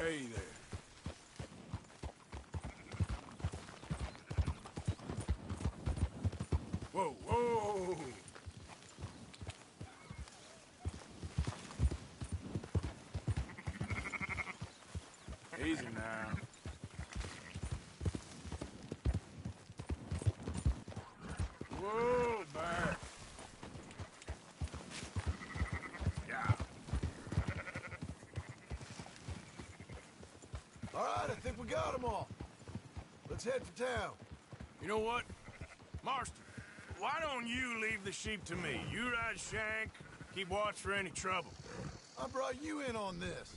Hey there. Whoa, whoa! Easy now. Whoa, back. Yeah. All right, I think we got them all. Let's head for town. You know what? Marston, why don't you leave the sheep to me? You ride Shank, keep watch for any trouble. I brought you in on this.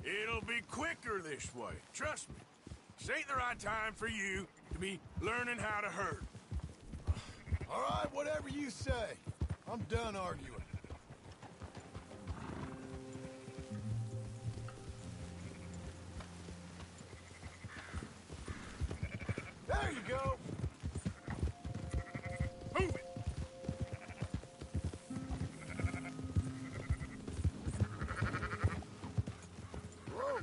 It'll be quicker this way, trust me. This ain't the right time for you to be learning how to herd. All right, whatever you say. I'm done arguing. There you go. Move it! Whoa.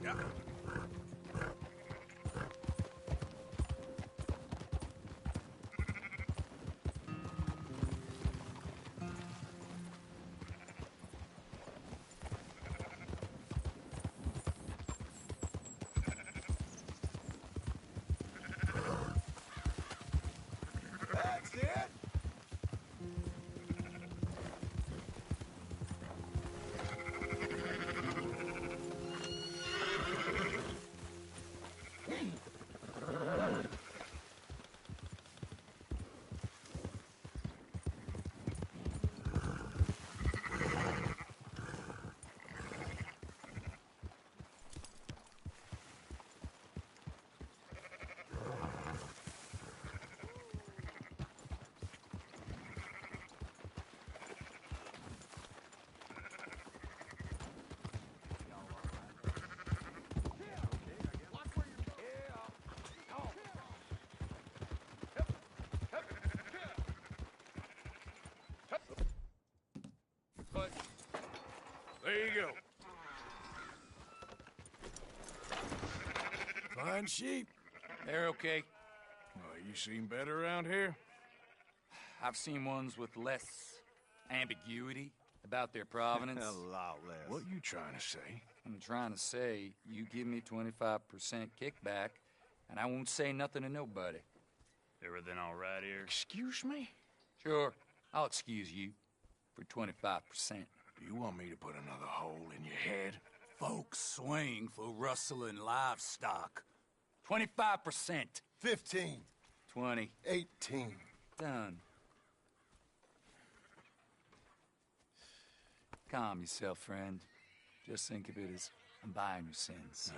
Yeah. That's it. There you go. Fine sheep. They're okay. Well, you seem better around here. I've seen ones with less ambiguity about their provenance. A lot less. What you trying to say? I'm trying to say, you give me 25% kickback, and I won't say nothing to nobody. Everything all right here? Excuse me? Sure, I'll excuse you for 25%. Do you want me to put another hole in your head? Folks swing for rustling livestock. 25%. 15. 20. 18. Done. Calm yourself, friend. Just think of it as I'm buying your sins.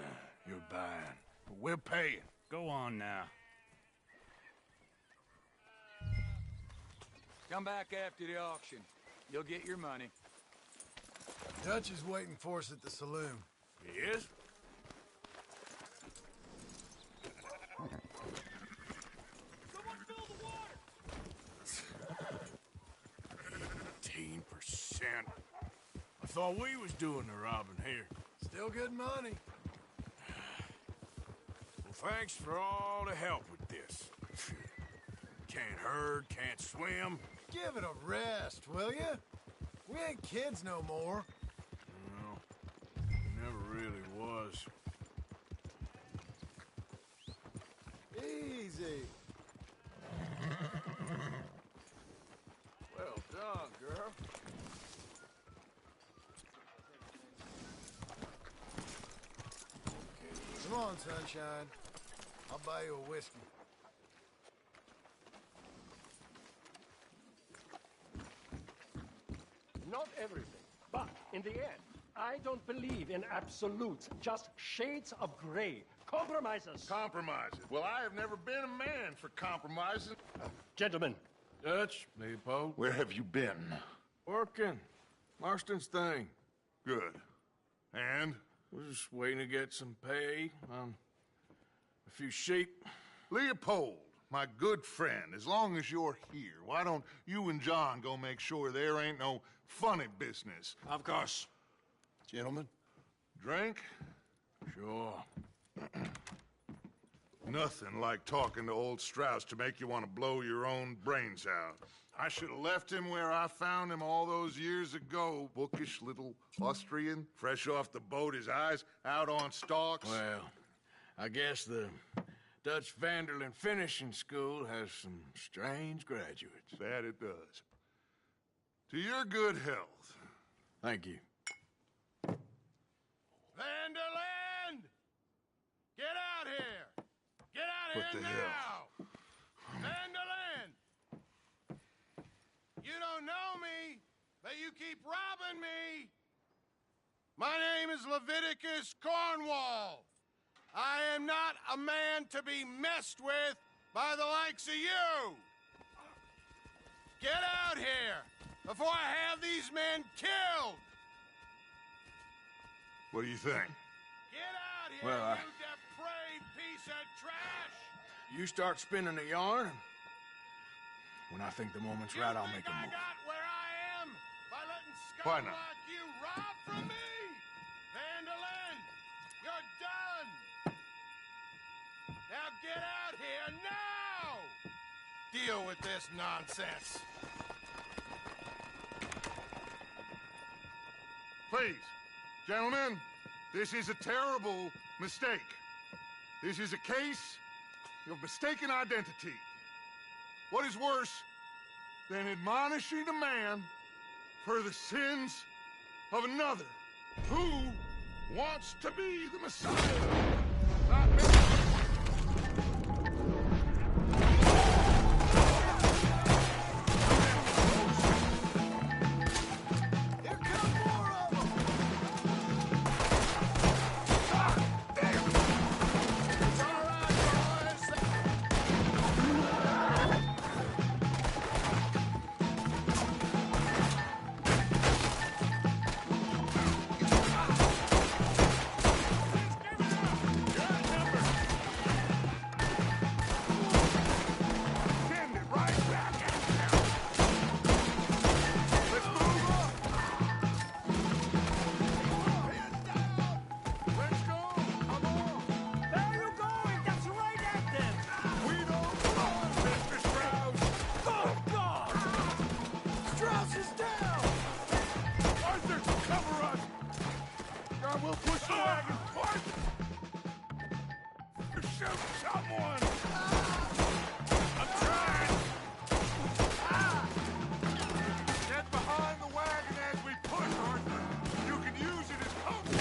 You're buying, but we're paying. Go on now. Come back after the auction. You'll get your money. Dutch is waiting for us at the saloon. He is? Someone fill the water! 18%. I thought we was doing the robbing here. Still good money. Well, thanks for all the help with this. Can't herd, can't swim. Give it a rest, will you? We ain't kids no more. No, never really was. Easy. Well done, girl. Come on, sunshine. I'll buy you a whiskey. Not everything, but in the end, I don't believe in absolutes, just shades of gray. Compromises. Compromises. Well, I have never been a man for compromising. Gentlemen, Dutch, Leopold. Where have you been? Working. Marston's thing. Good. And? We're just waiting to get some pay on a few sheep. Leopold, my good friend, as long as you're here, why don't you and John go make sure there ain't no funny business? Of course. Gentlemen. Drink? Sure. Nothing like talking to old Strauss to make you want to blow your own brains out. I should have left him where I found him all those years ago. Bookish little Austrian, fresh off the boat, his eyes out on stalks. Well, I guess the Dutch Vanderlyn Finishing School has some strange graduates. That it does. To your good health. Thank you. Vanderland! Get out here! Get out What here the now! hell? Vanderland! You don't know me, but you keep robbing me! My name is Leviticus Cornwall. I am not a man to be messed with by the likes of you! Get out here before I have these men killed! What do you think? Get out here, Well, you depraved piece of trash! You start spinning a yarn, and when I think the moment's You right, I'll think make a I move. got where I am by letting Why scum not? like you rob from me? Vandalin, you're done! Now get out here now! Deal with this nonsense. Please, gentlemen, this is a terrible mistake. This is a case of mistaken identity. What is worse than admonishing a man for the sins of another who wants to be the Messiah? Not me. Here come more of them! It's all right, boys. Send it right back at them. Let's move on. Let's go. Come on. where are you going? That's right at them! We don't run, Mr. Strauss. Oh, God! Strauss is down! Arthur, cover us. God, we'll push the wagon. Arthur! Shoot someone. I'm trying. Get behind the wagon as we push, Arthur. You can use it as cover.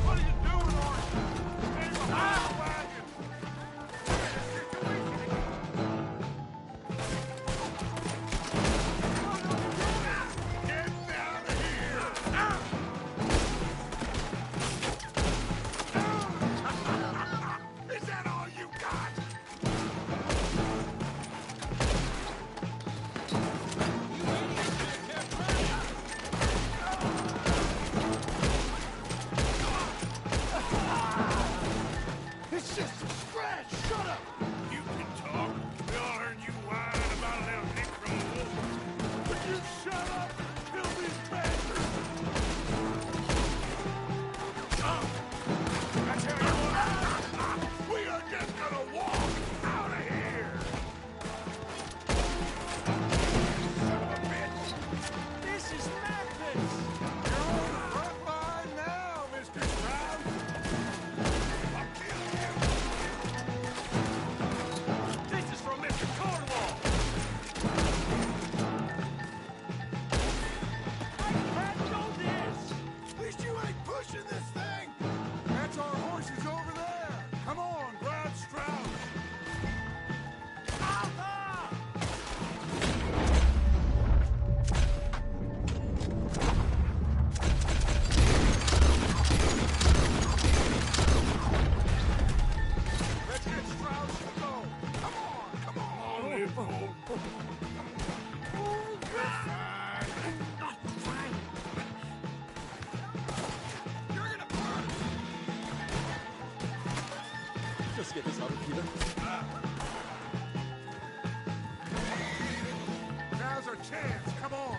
What are you doing, Arthur? Stay behind the wagon. Get out of here! Is that all you got? It's just a scratch! Shut up! You can talk. We all heard you whining about a little nick from the wolf. Will you shut up and kill these bastards? I tell you what, we are just gonna walk out of here. Just get this out of here. Now's our chance. Come on.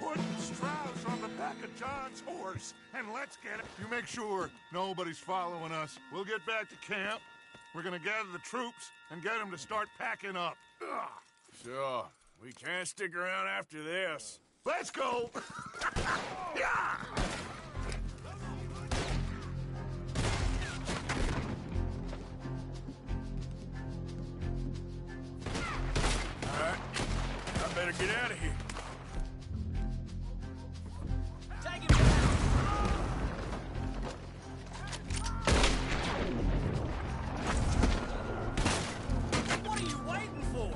Put Strauss on the back of John's horse, and let's get it. You make sure nobody's following us. We'll get back to camp. We're gonna gather the troops and get them to start packing up. Ugh. Sure. We can't stick around after this. Let's go! Yeah! All right. I better get out of here. What are you waiting for?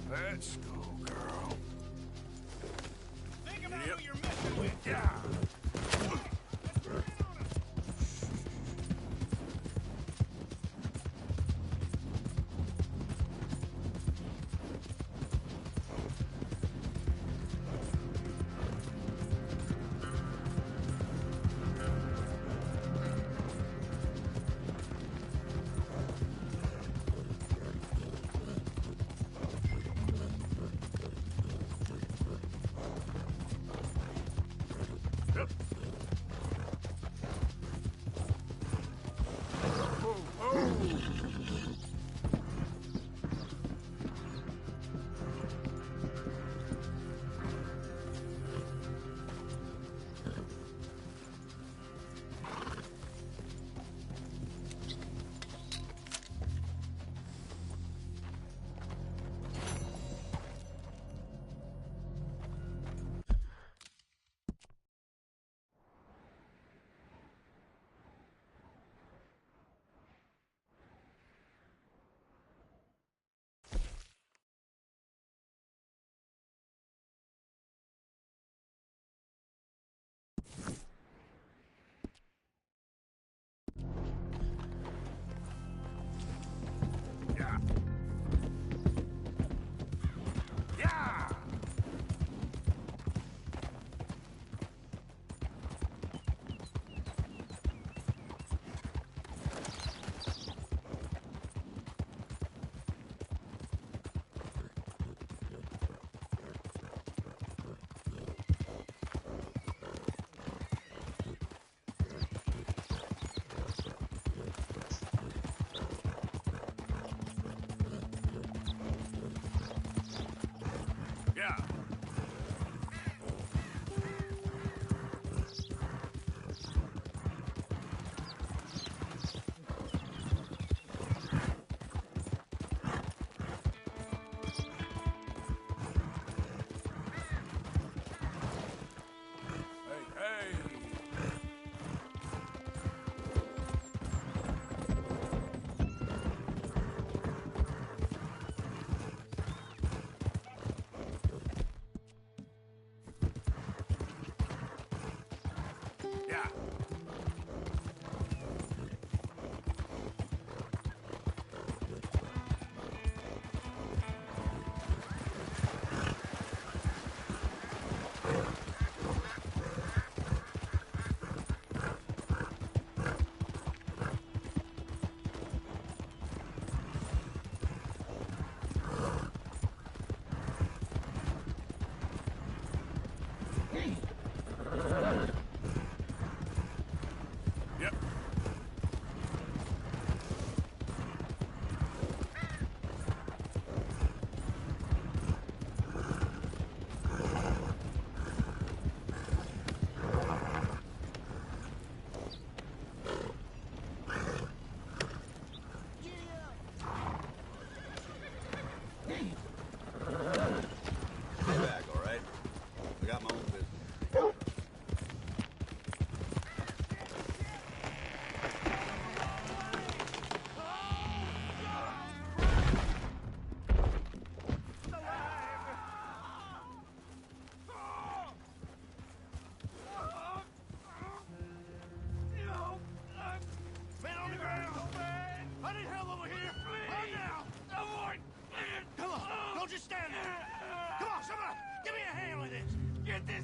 Let's go, girl. Think about who you're messing with. Yeah.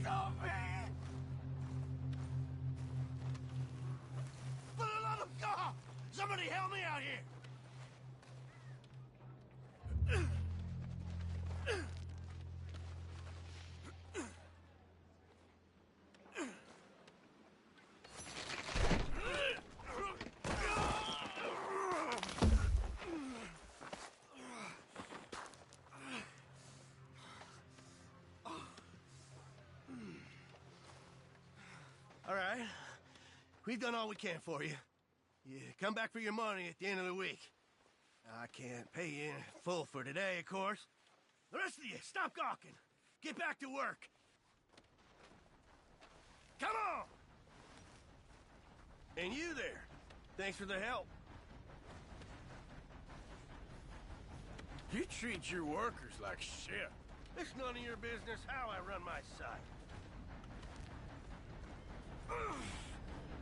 hands off me! For the love of God! Somebody help me out here! All right. We've done all we can for you. You come back for your money at the end of the week. I can't pay you in full for today, of course. The rest of you, stop gawking. Get back to work. Come on! And you there. Thanks for the help. You treat your workers like shit. It's none of your business how I run my site.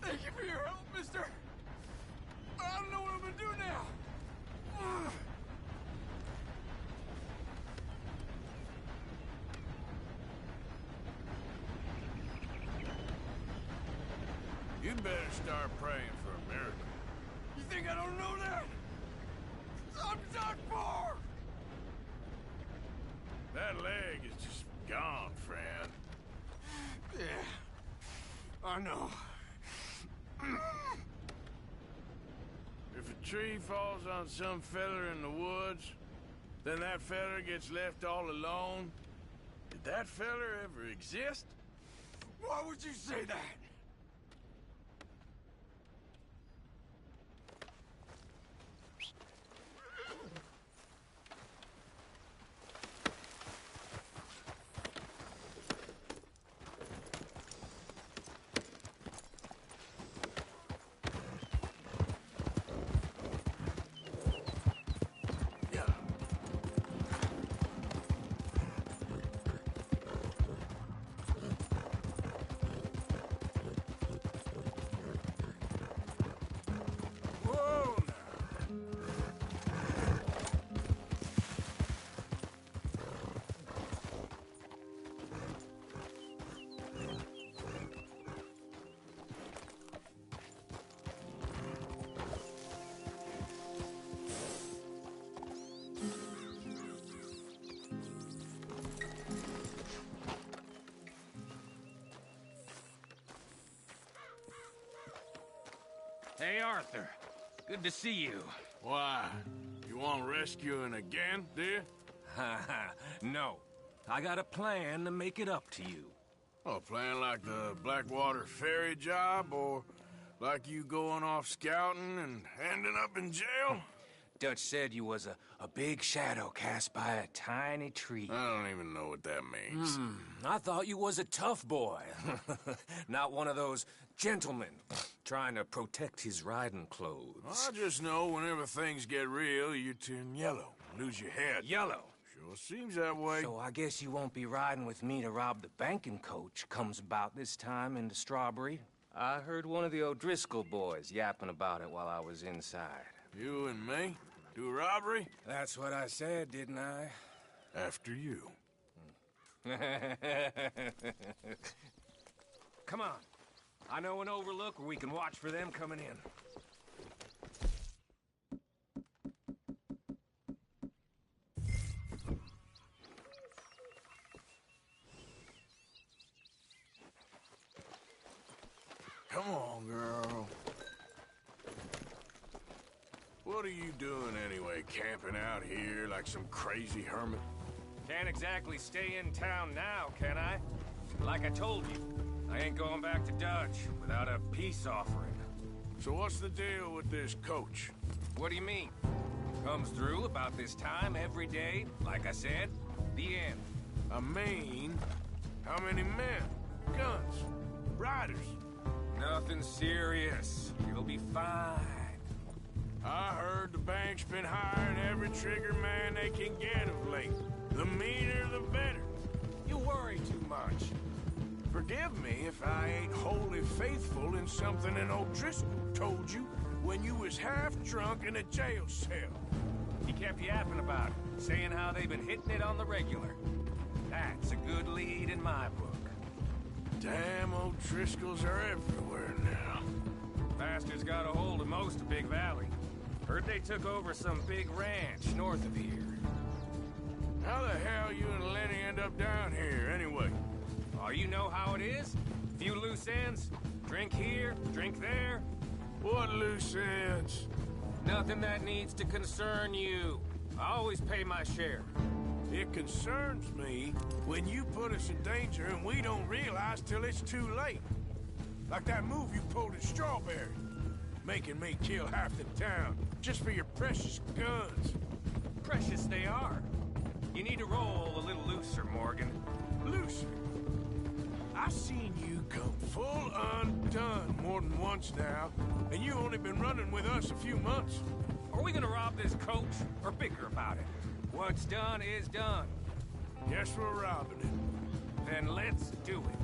Thank you for your help, mister. I don't know what I'm gonna do now. You'd better start praying for a miracle. You think I don't know that? I'm done for! That leg is just gone, friend. Yeah, I know. If a tree falls on some feller in the woods, then that feller gets left all alone. Did that feller ever exist? Why would you say that? Hey, Arthur. Good to see you. Why? You want rescuing again, dear? No. I got a plan to make it up to you. Oh, playing like the Blackwater ferry job, or like you going off scouting and ending up in jail? Dutch said you was a big shadow cast by a tiny tree. I don't even know what that means. I thought you was a tough boy. Not one of those gentlemen trying to protect his riding clothes. I just know whenever things get real, you turn yellow, lose your head. Yellow. Sure seems that way. So I guess you won't be riding with me to rob the banking coach comes about this time into Strawberry. I heard one of the O'Driscoll boys yapping about it while I was inside. You and me? Do a robbery? That's what I said, didn't I? After you. Come on. I know an overlook where we can watch for them coming in. Come on, girl. What are you doing anyway, camping out here like some crazy hermit? Can't exactly stay in town now, can I? Like I told you, I ain't going back to Dutch without a peace offering. So what's the deal with this coach? What do you mean? Comes through about this time every day, like I said, the end. I mean, how many men? Guns? Riders? Nothing serious. It'll be fine. I heard the bank's been hiring every trigger man they can get of late. The meaner, the better. You worry too much. Forgive me if I ain't wholly faithful in something an O'Driscoll told you when you was half drunk in a jail cell. He kept yapping about it, saying how they've been hitting it on the regular. That's a good lead in my book. Damn O'Driscolls are everywhere now. Bastards got a hold of most of Big Valley. Heard they took over some big ranch north of here. How the hell you and Lenny end up down here, anyway? Oh, you know how it is? Few loose ends. Drink here, drink there. What loose ends? Nothing that needs to concern you. I always pay my share. It concerns me when you put us in danger and we don't realize till it's too late. Like that move you pulled in Strawberry. Making me kill half the town, just for your precious guns. Precious they are. You need to roll a little looser, Morgan. Looser? I've seen you come full undone more than once now, and you only been running with us a few months. Are we gonna rob this coach, or bicker about it? What's done is done. Guess we're robbing it. Then let's do it.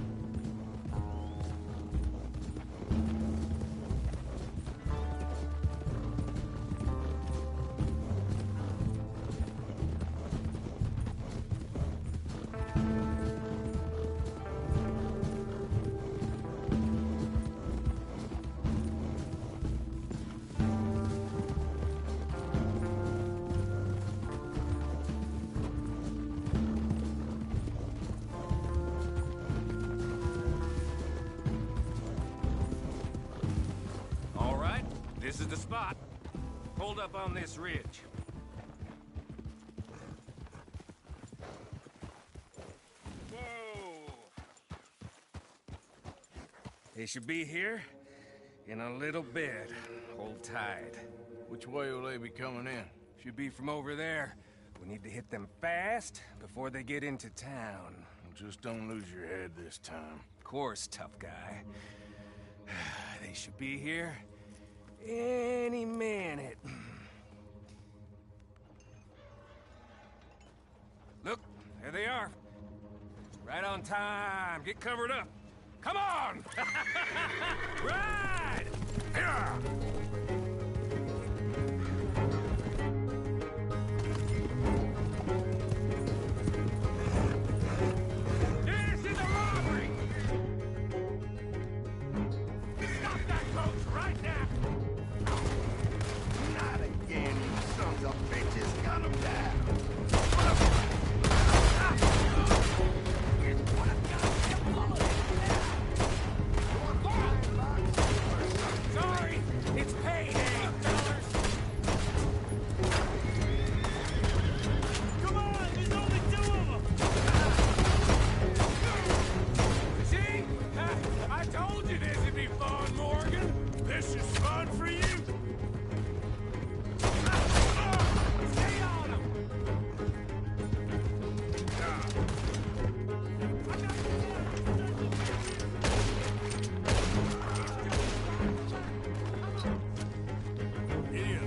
This is the spot. Hold up on this ridge. Whoa! They should be here in a little bit. Hold tight. Which way will they be coming in? Should be from over there. We need to hit them fast before they get into town. Just don't lose your head this time. Of course, tough guy. They should be here any minute. Look, there they are. Right on time. Get covered up. Come on! Ride! Yeah! This is a robbery! Stop that coach right now! Not again, you sons of bitches. Gun them down. Sorry, it's payday, fellas. Come on, there's only 2 of them! See? I told you this would be fun, Morgan. This is fun for you? Stay on him! Yeah.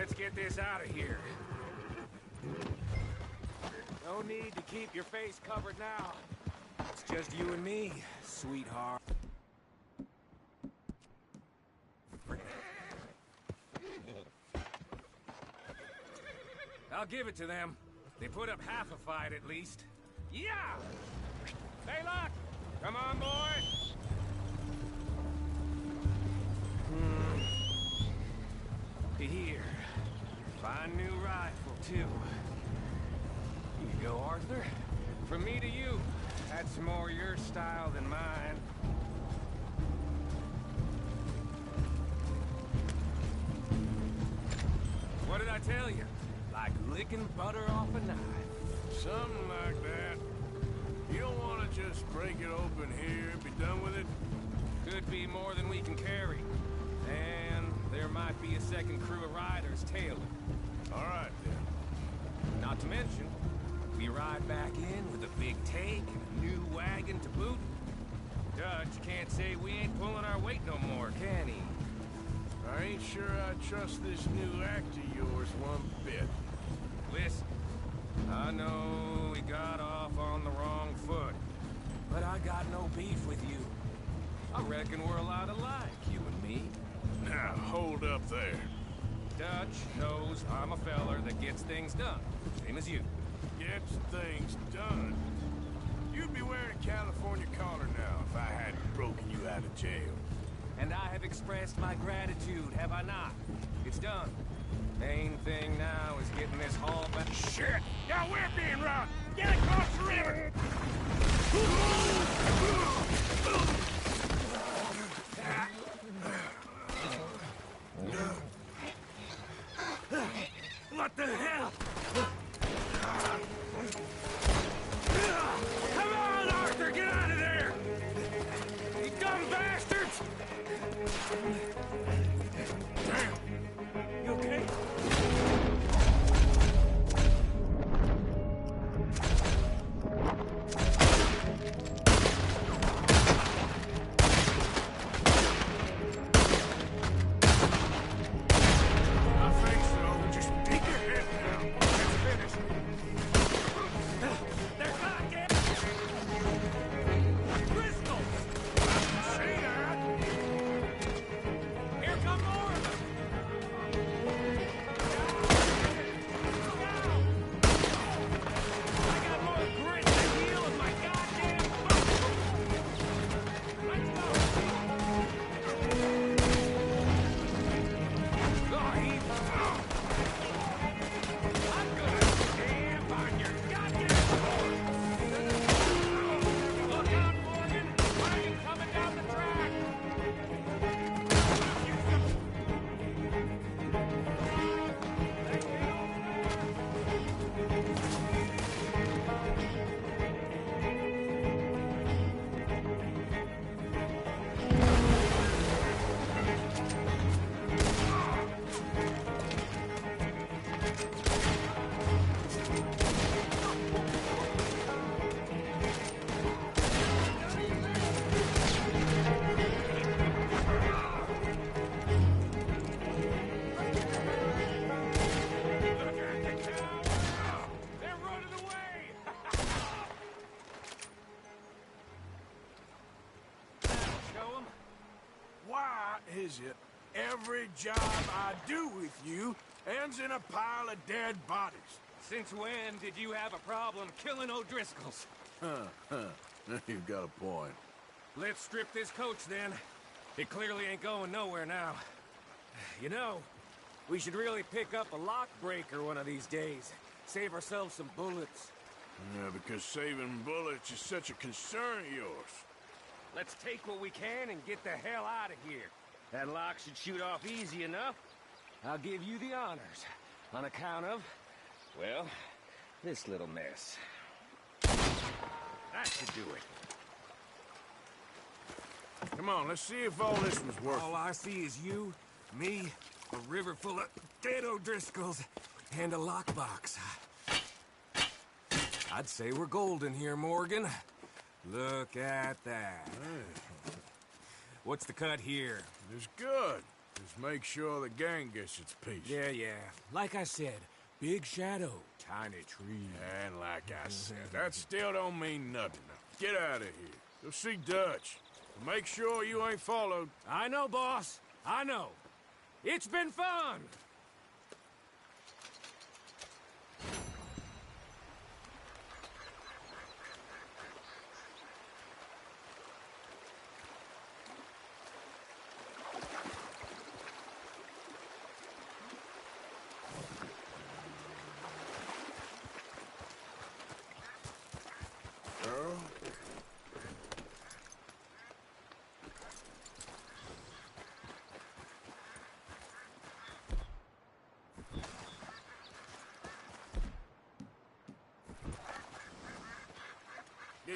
Let's get this out of here. No need to keep your face covered now. It's just you and me, sweetheart. I'll give it to them. They put up half a fight at least. Yeah! Hey, look! Come on, boys! Here. Fine new rifle, too. Here you go, Arthur. From me to you. That's more your style than mine. What did I tell you? Like licking butter off a knife. Something like that. You don't want to just break it open here and be done with it? Could be more than we can carry. And there might be a second crew of riders tailing. All right, then. Not to mention, we ride back in with a big take and a new wagon to boot. Dutch can't say we ain't pulling our weight no more, can he? I ain't sure I trust this new act of yours one bit. Listen, I know we got off on the wrong foot, but I got no beef with you. I reckon we're a lot alike, you and me. Now, hold up there. Dutch knows I'm a feller that gets things done, same as you. Gets things done. You'd be wearing a California collar now if I hadn't broken you out of jail. And I have expressed my gratitude, have I not? It's done. Main thing now is getting this haul back. Shit! Now we're being robbed! Get across the river! What the hell? Come on, Arthur, get out of there! You dumb bastards! Damn! You okay? Is it every job I do with you ends in a pile of dead bodies? Since when did you have a problem killing O'Driscolls? You've got a point. Let's strip this coach, then. It clearly ain't going nowhere now. You know, we should really pick up a lock breaker one of these days. Save ourselves some bullets. Yeah, because saving bullets is such a concern of yours. Let's take what we can and get the hell out of here. That lock should shoot off easy enough. I'll give you the honors. On account of, well, this little mess. That should do it. Come on, let's see if all this was worth it. All I see is you, me, a river full of dead O'Driscolls, and a lockbox. I'd say we're golden here, Morgan. Look at that. Hey. What's the cut here? It's good. Just make sure the gang gets its piece. Yeah. Like I said, big shadow, tiny tree. And like I said, that still don't mean nothing. Now, get out of here. Go see Dutch. Make sure you ain't followed. I know, boss. I know. It's been fun! Girl? Yeah.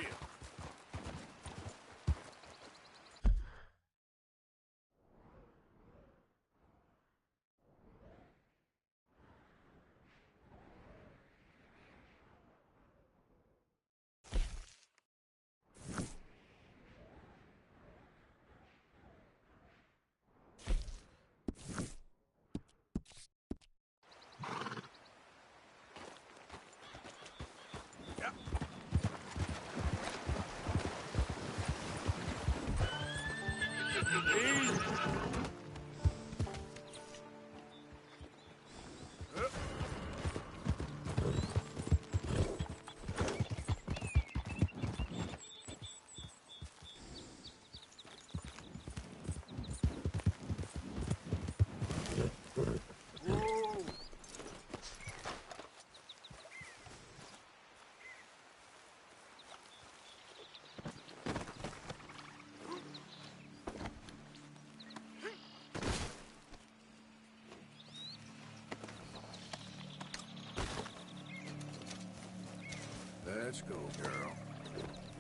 Let's go, girl.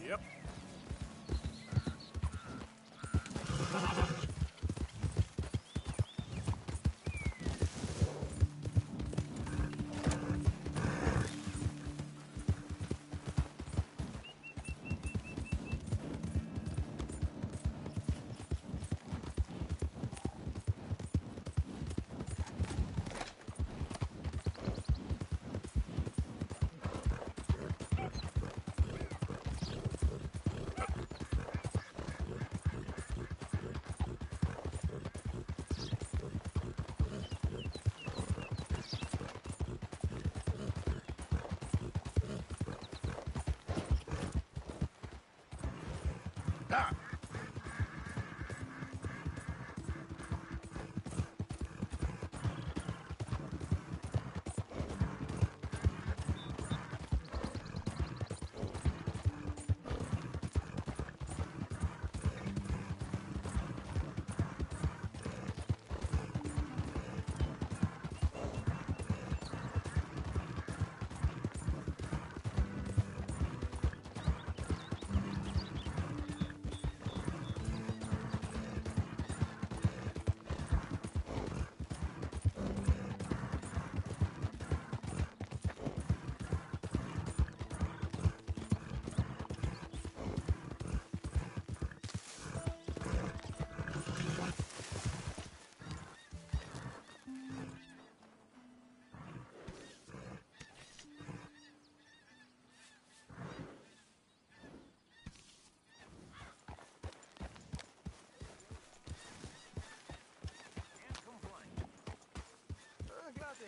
Yep.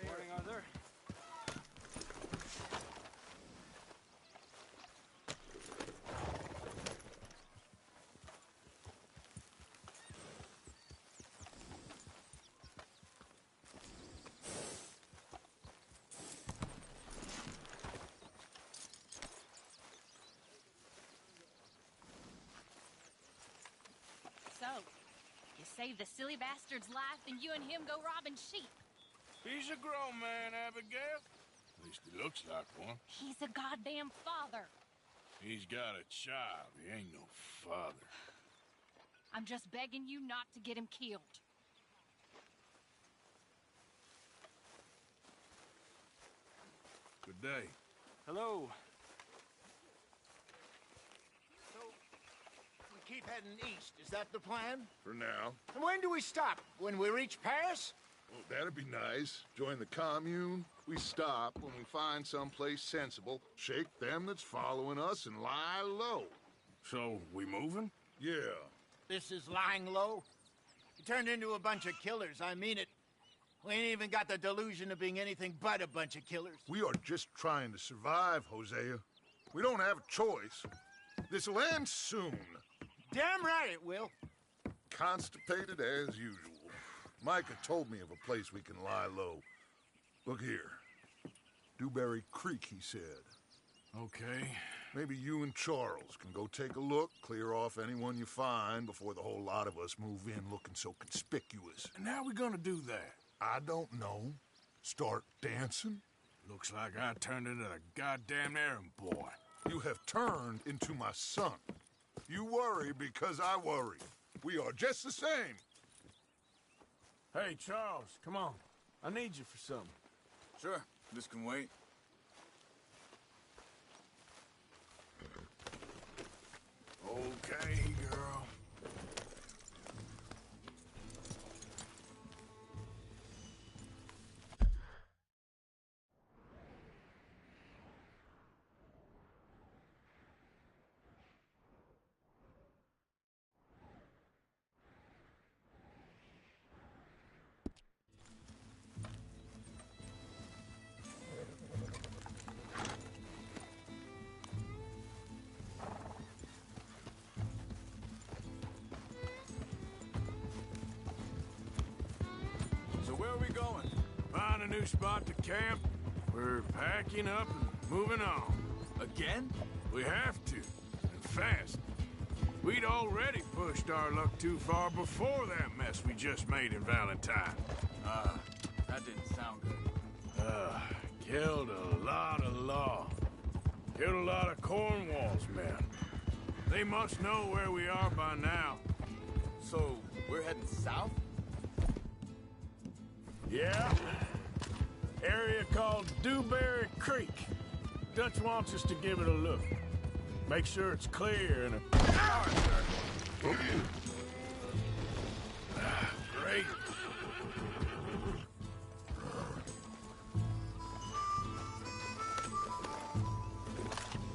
Morning, Arthur. So, you save the silly bastard's life, and you and him go robbing sheep. He's a grown man, Abigail. At least he looks like one. He's a goddamn father. He's got a child. He ain't no father. I'm just begging you not to get him killed. Good day. Hello. So, we keep heading east. Is that the plan? For now. And when do we stop? When we reach Paris? Well, that'd be nice. Join the commune. We stop when we find someplace sensible, shake them that's following us, and lie low. So, we moving? Yeah. This is lying low? We turned into a bunch of killers, I mean it. We ain't even got the delusion of being anything but a bunch of killers. We are just trying to survive, Hosea. We don't have a choice. This'll end soon. Damn right it will. Constipated as usual. Micah told me of a place we can lie low. Look here. Dewberry Creek, he said. Okay. Maybe you and Charles can go take a look, clear off anyone you find before the whole lot of us move in looking so conspicuous. And how we gonna do that? I don't know. Start dancing? Looks like I turned into the goddamn errand boy. You have turned into my son. You worry because I worry. We are just the same. Hey, Charles, come on. I need you for something. Sure, this can wait. Okay, girl. Where are we going? Find a new spot to camp. We're packing up and moving on. Again? We have to, and fast. We'd already pushed our luck too far before that mess we just made in Valentine. That didn't sound good. Killed a lot of law. Killed a lot of Cornwall's men. They must know where we are by now. So, we're heading south? Yeah. Area called Dewberry Creek. Dutch wants us to give it a look. Make sure it's clear and great.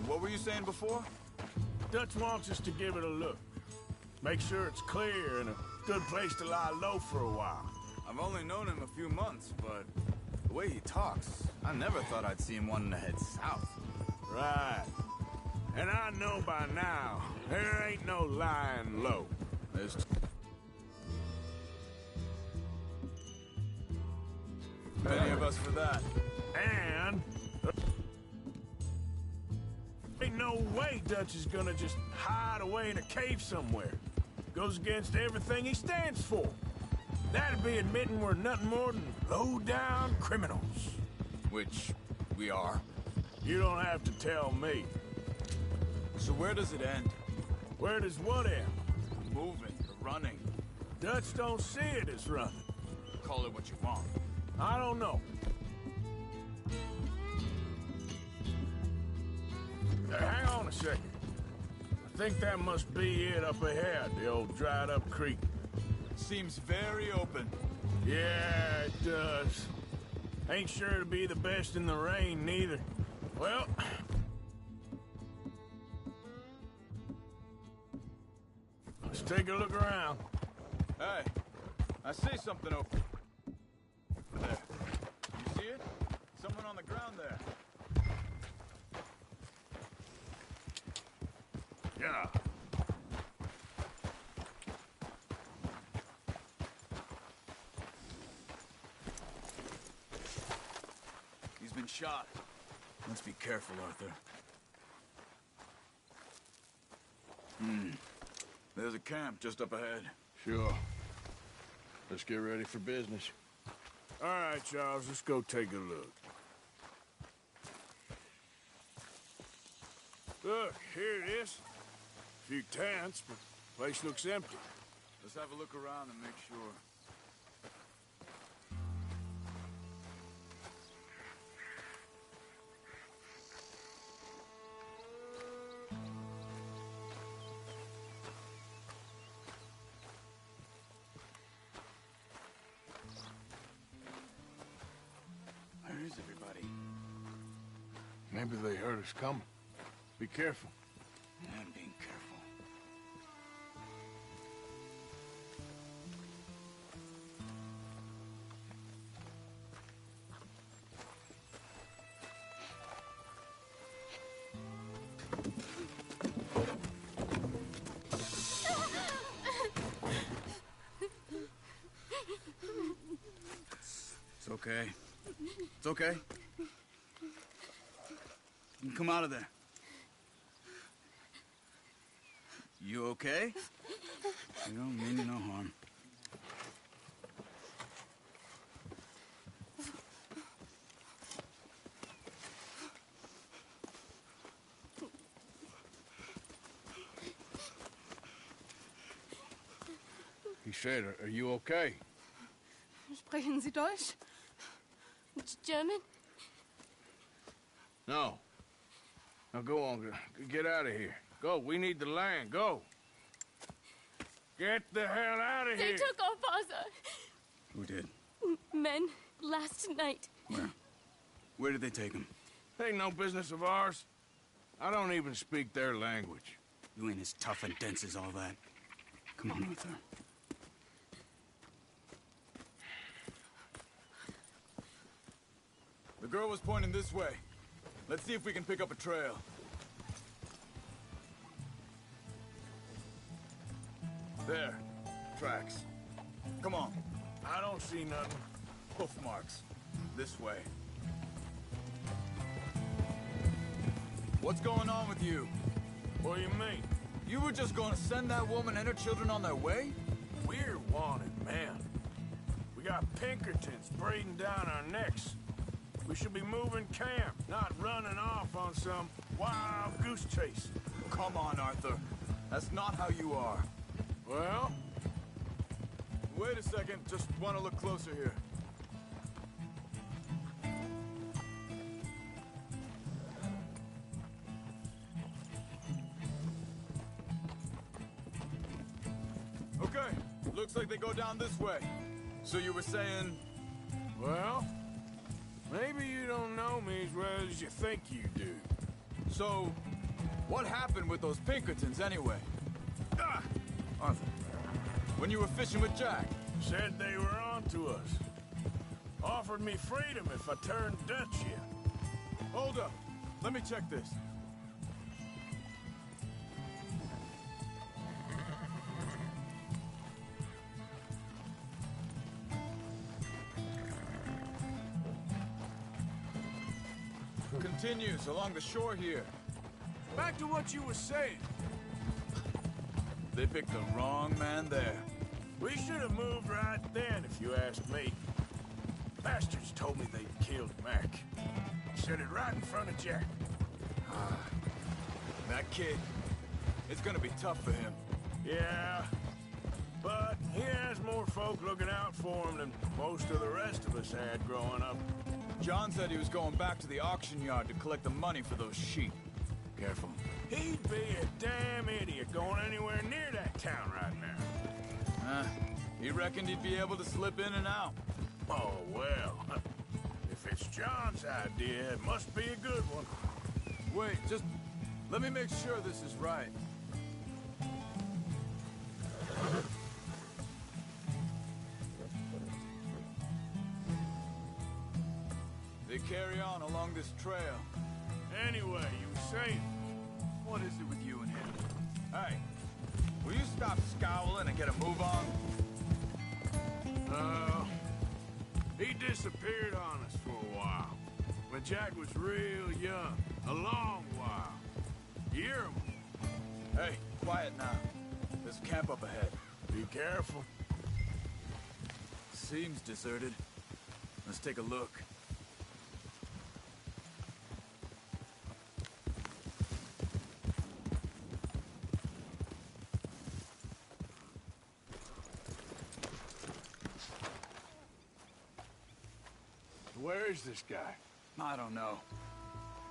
What were you saying before? Dutch wants us to give it a look. Make sure it's clear and a good place to lie low for a while. I've only known him a few months, but the way he talks, I never thought I'd see him wanting to head south. Right. And I know by now, there ain't no lying low. There's many of us for that. And ain't no way Dutch is gonna just hide away in a cave somewhere. Goes against everything he stands for. That'd be admitting we're nothing more than low-down criminals. Which we are. You don't have to tell me. So where does it end? Where does what end? Moving, or running. Dutch don't see it as running. Call it what you want. I don't know. Hang on a second. I think that must be it up ahead, the old dried-up creek. Seems very open. Yeah, it does. Ain't sure to be the best in the rain, neither. Well... let's take a look around. Hey, I see something over there. You see it? Someone on the ground there. Yeah. He's been shot. Let's be careful, Arthur. There's a camp just up ahead. Sure. Let's get ready for business. All right, Charles, let's go take a look. Look, here it is. A few tents, but the place looks empty. Let's have a look around and make sure. Maybe they heard us coming. Be careful. I'm being careful. It's okay. It's okay. You can come out of there. You okay? You don't mean you no harm. He said, are you okay? Sprechen Sie Deutsch? German? No. Now go on, get out of here. Go, we need the land, go. Get the hell out of They here. took our father. Who did? Men, last night. Where? Where did they take him? Ain't no business of ours. I don't even speak their language. You ain't as tough and dense as all that. Come on, Arthur. The girl was pointing this way. Let's see if we can pick up a trail. There. Tracks. Come on. I don't see nothing. Hoof marks. This way. What's going on with you? What do you mean? You were just gonna send that woman and her children on their way? We're wanted, man. We got Pinkertons breathing down our necks. We should be moving camp, not running off on some wild goose chase. Come on, Arthur. That's not how you are. Well? Wait a second. Just want to look closer here. Okay. Looks like they go down this way. So you were saying... Well, maybe you don't know me as well as you think you do. So, what happened with those Pinkertons anyway? Ah! Arthur, when you were fishing with Jack? Said they were on to us. Offered me freedom if I turned Dutch yet. Hold up. Let me check this. Continues along the shore here. Back to what you were saying. They picked the wrong man there. We should have moved right then, if you ask me. Bastards told me they'd killed Mac. Said it right in front of Jack. That kid, it's gonna be tough for him. Yeah, but he has more folk looking out for him than most of the rest of us had growing up. John said he was going back to the auction yard to collect the money for those sheep. Careful. He'd be a damn idiot going anywhere near that town right now. He reckoned he'd be able to slip in and out. Oh, well. If it's John's idea, it must be a good one. Wait, just let me make sure this is right. They carry on along this trail. Anyway, you were saying... What is it with you and him? Hey, will you stop scowling and get a move on? He disappeared on us for a while. When Jack was real young. A long while. You hear him? Hey, quiet now. There's camp up ahead. Be careful. Seems deserted. Let's take a look. Where is this guy? I don't know.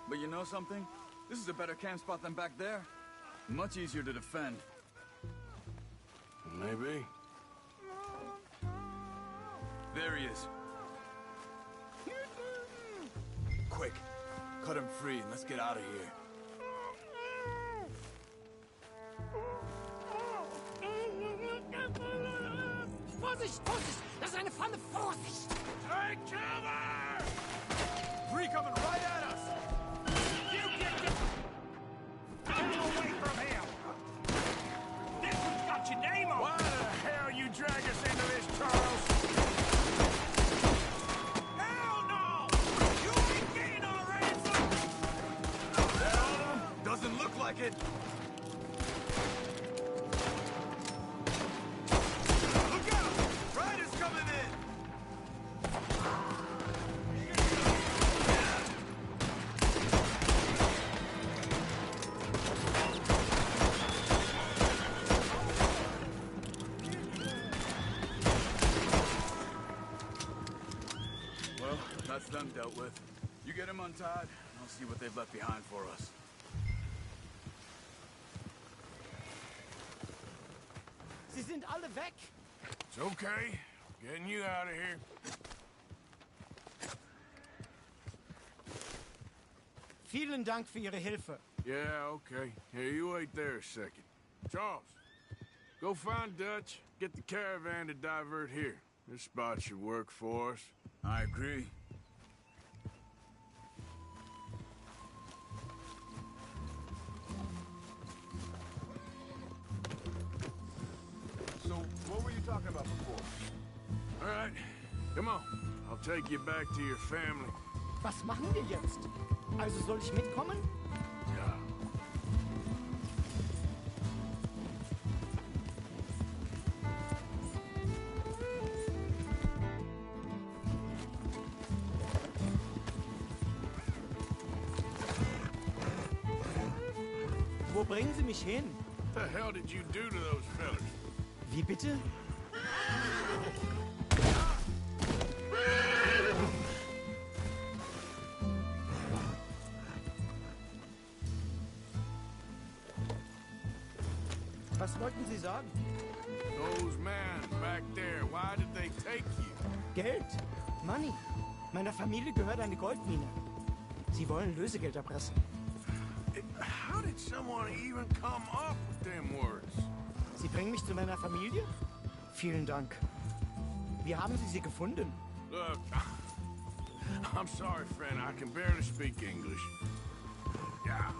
But you know something? This is a better camp spot than back there. Much easier to defend. Maybe. There he is. Quick. Cut him free and let's get out of here. Vorsicht, Vorsicht! Das ist eine Falle! Vorsicht! Take cover! Three coming right at us! You get away from him! This one's got your name on it! Why the hell you drag us into this, Charles? Hell no! You ain't getting our ransom! Doesn't look like it. Look out! Riders coming in! Well, that's them dealt with. You get them untied, and I'll see what they've left behind for us. Sie sind alle weg! It's okay. Getting you out of here. Vielen Dank für Ihre Hilfe. Yeah, okay. Here, you wait there a second. Charles, go find Dutch. Get the caravan to divert here. This spot should work for us. I agree. So, what were you talking about before? All right, come on. I'll take you back to your family. Was machen wir jetzt? Also soll ich mitkommen? Yeah. Wo bringen Sie mich hin? What the hell did you do to those fellas? Wie bitte? Was wollten Sie sagen? Those men back there, why did they take you? Geld. Money. Meiner Familie gehört eine Goldmine. Sie wollen Lösegeld erpressen. How did someone even come up with them words? Sie bringen mich zu meiner Familie? Vielen Dank. Wie haben Sie sie gefunden? Look, I'm sorry, friend. I can barely speak English. Yeah.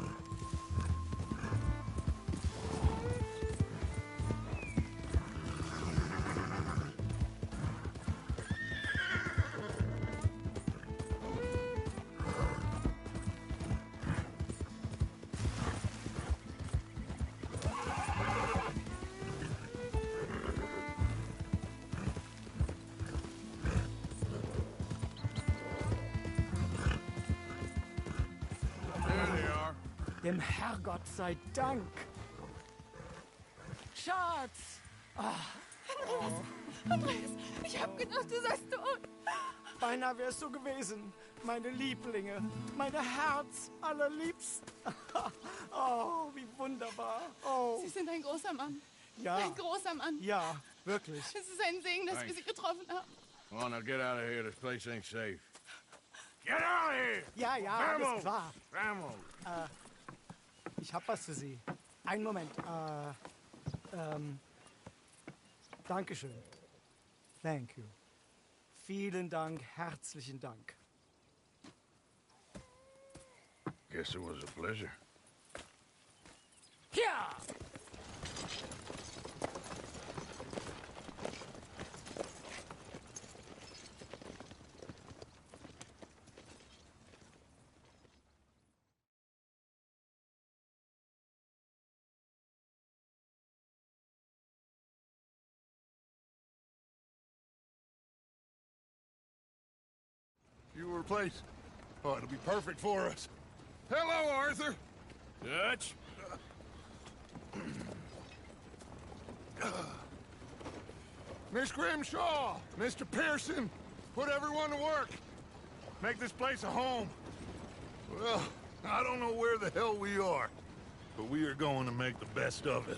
There they are. Dem Herrgott sei Dank. Schatz! Andreas, ich hab gedacht, du seist tot. Beinahe wär's so gewesen. Meine Lieblinge, meine Herz allerliebsten. Oh, wie wunderbar. Oh, Sie sind ein großer Mann. ja. Ein großer Mann. Ja, wirklich. Es ist ein Segen, dass wir Sie getroffen haben. Come on, now get out of here. This place ain't safe. Get out of here! Ja, ja, alles klar. Vamos! Ich hab was für Sie. Einen Moment. Dankeschön. Thank you. Vielen Dank, herzlichen Dank. Guess it was a pleasure. Ja! You were replaced. Oh, it'll be perfect for us. Hello, Arthur. Dutch? Miss Grimshaw, Mr. Pearson, put everyone to work. Make this place a home. Well, I don't know where the hell we are, but we are going to make the best of it.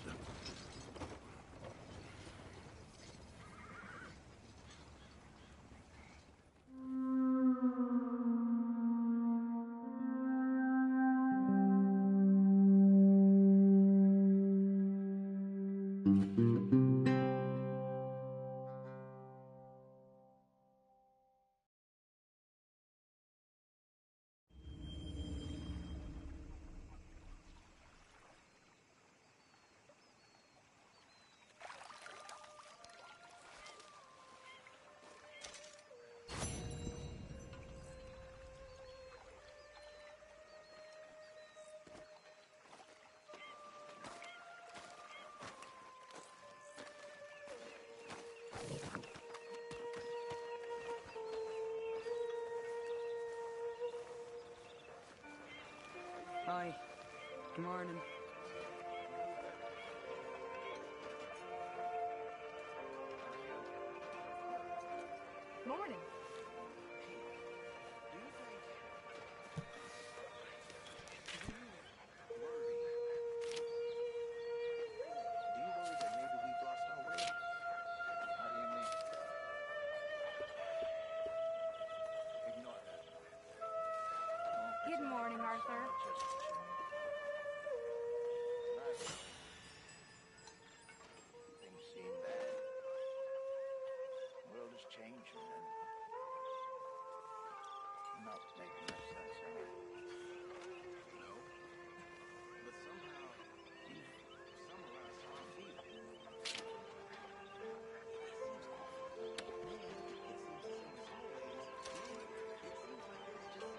Hi. Good morning. Morning. Good morning, Arthur. Things seem bad. The world is changing and not making much sense, am I? No. But somehow, you've summarized how I feel. It seems awful. Man, it seems the same as always. It seems like there's just no other way.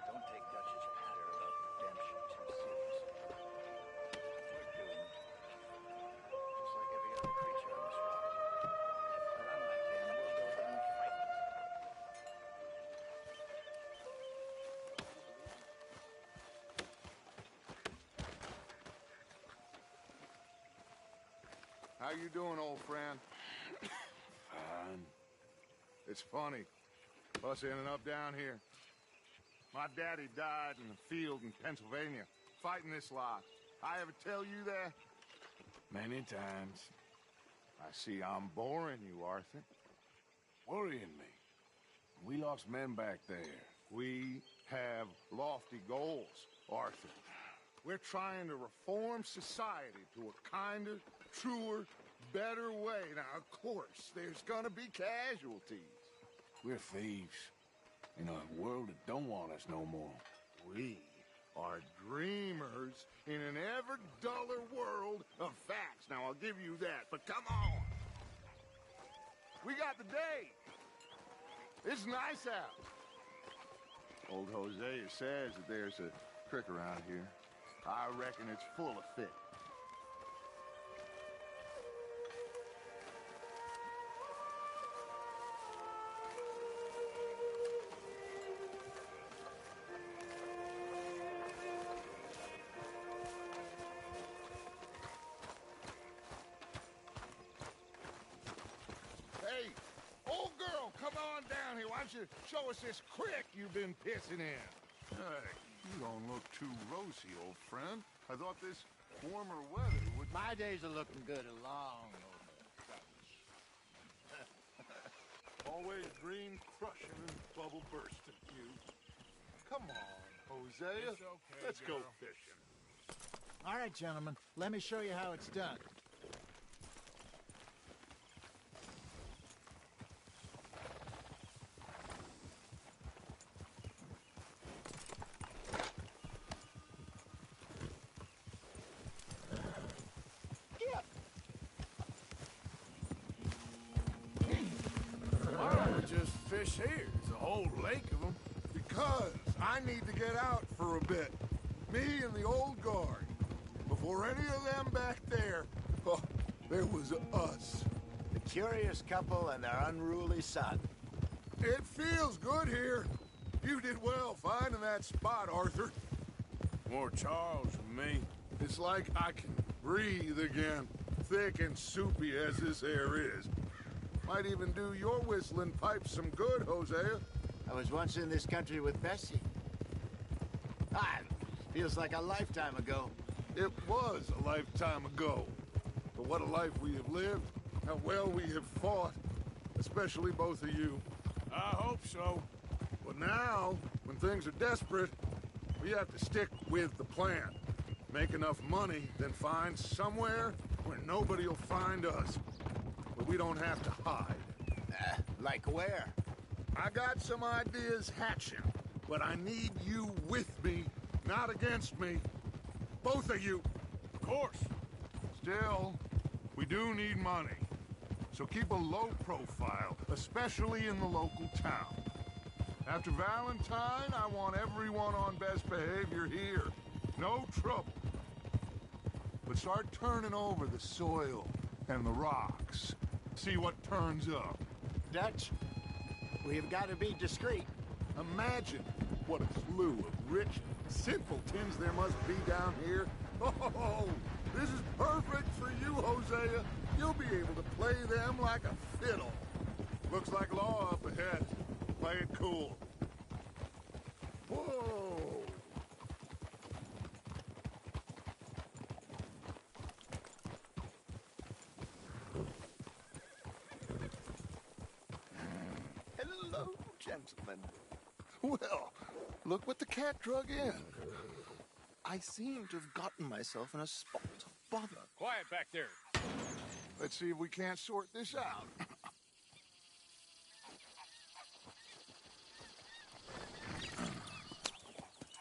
Don't take Dutch's patter about redemption too seriously. We're doomed. Just like every other creature on this rock. But unlike them, we'll go out and fight. How you doing, old friend? Fine. It's funny, us ending up down here. My daddy died in the field in Pennsylvania, fighting this lot. I ever tell you that? Many times. I see I'm boring you, Arthur. Worrying me. We lost men back there. We have lofty goals, Arthur. We're trying to reform society to a kinder, truer, better way. Now, of course, there's gonna be casualties. We're thieves. In a world that don't want us no more. We are dreamers in an ever duller world of facts. Now, I'll give you that, but come on. We got the day. It's nice out. Old Hosea says that there's a creek around here. I reckon it's full of fish. Hey, old girl, come on down here. Why don't you show us this creek you've been pissing in? Hey, you don't look too rosy, old friend. I thought this warmer weather would... My days are looking good along over. Always green crushing and bubble bursting, you. Come on, Hosea. It's okay, Let's go girl. fishing. All right, gentlemen, let me show you how it's done. Why don't we just fish here? There's a whole lake of them. Because I need to get out for a bit. Me and the old guard. Before any of them back there, oh, there was us. The curious couple and their unruly son. It feels good here. You did well finding that spot, Arthur. More Charles than me. It's like I can breathe again, thick and soupy as this air is. Might even do your whistling pipes some good, Hosea. I was once in this country with Bessie. Ah, feels like a lifetime ago. It was a lifetime ago. But what a life we have lived, how well we have fought, especially both of you. I hope so. But now, when things are desperate, we have to stick with the plan. Make enough money, then find somewhere where nobody will find us. Where we don't have to hide. Like where? I got some ideas hatching, but I need you with me, not against me. Both of you. Of course. Still, we do need money. So keep a low profile, especially in the local town. After Valentine, I want everyone on best behavior here. No trouble. But and start turning over the soil and the rocks. See what turns up. Dutch, we've got to be discreet. Imagine what a slew of rich simpletons there must be down here. Oh, this is perfect for you, Hosea. You'll be able to play them like a fiddle. Looks like law up ahead. Play it cool. Whoa! Hello, gentlemen. Well, look what the cat drug in. I seem to have gotten myself in a spot of bother. Quiet back there. Let's see if we can't sort this out.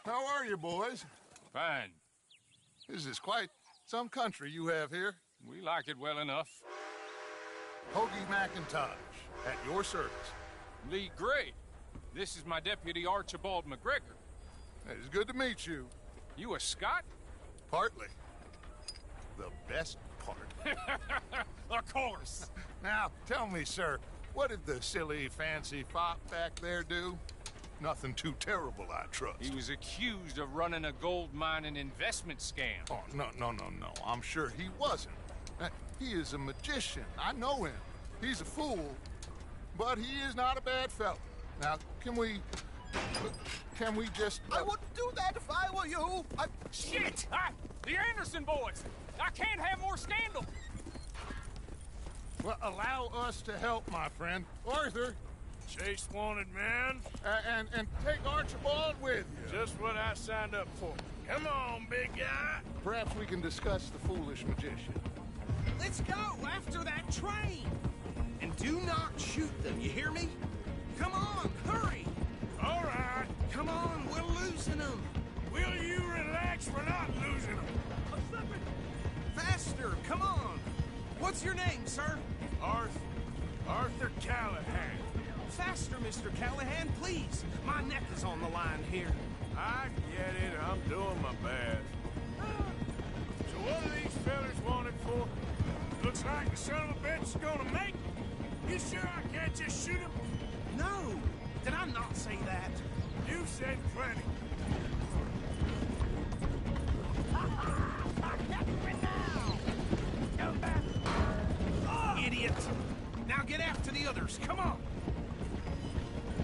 How are you, boys? Fine. This is quite some country you have here. We like it well enough. Hoagie McIntosh, at your service. Lee Gray. This is my deputy Archibald McGregor. It's good to meet you. You a Scot? Partly. The best part. Of course. Now, tell me, sir, what did the silly, fancy fop back there do? Nothing too terrible, I trust. He was accused of running a gold mining investment scam. Oh, no. I'm sure he wasn't. He is a magician. I know him. He's a fool, but he is not a bad fellow. Now, can we just... I wouldn't do that if I were you. Shit! The Anderson boys! I can't have more scandal! Well, allow us to help, my friend. Arthur! Chase wanted man. And take Archibald with you. Just what I signed up for. Come on, big guy. Perhaps we can discuss the foolish magician. Let's go after that train! And do not shoot them, you hear me? Come on, hurry! All right. Come on, we're losing them! Will you relax? We're not losing them. Faster, come on! What's your name, sir? Arthur Callahan. Faster, Mr. Callahan, please! My neck is on the line here. I get it. I'm doing my best. So what are these fellas wanted for? Looks like the son of a bitch is gonna make it. You sure I can't just shoot him? No! Did I not say that? You said plenty. Idiot! Now get after the others, come on!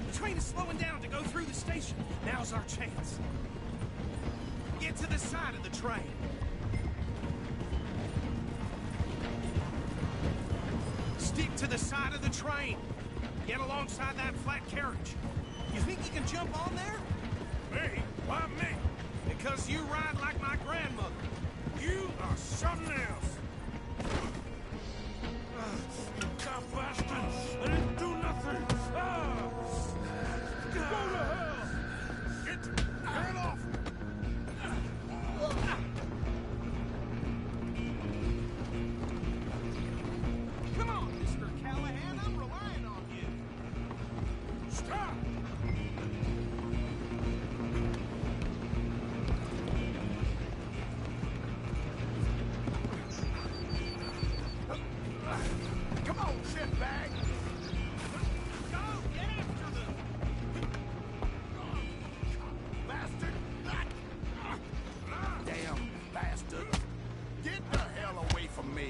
The train is slowing down to go through the station. Now's our chance. Get to the side of the train. Stick to the side of the train. Get alongside that flat carriage. You think you can jump on there? Me? Why me? Because you ride like my grandmother. You are something else. You dumb bastard! I didn't do nothing! Go to hell! Get off! Come on, Mr. Callahan, I'm relying on you. Stop! Come on, shitbag. Go, get after them. Bastard. Damn bastard. Get the hell away from me.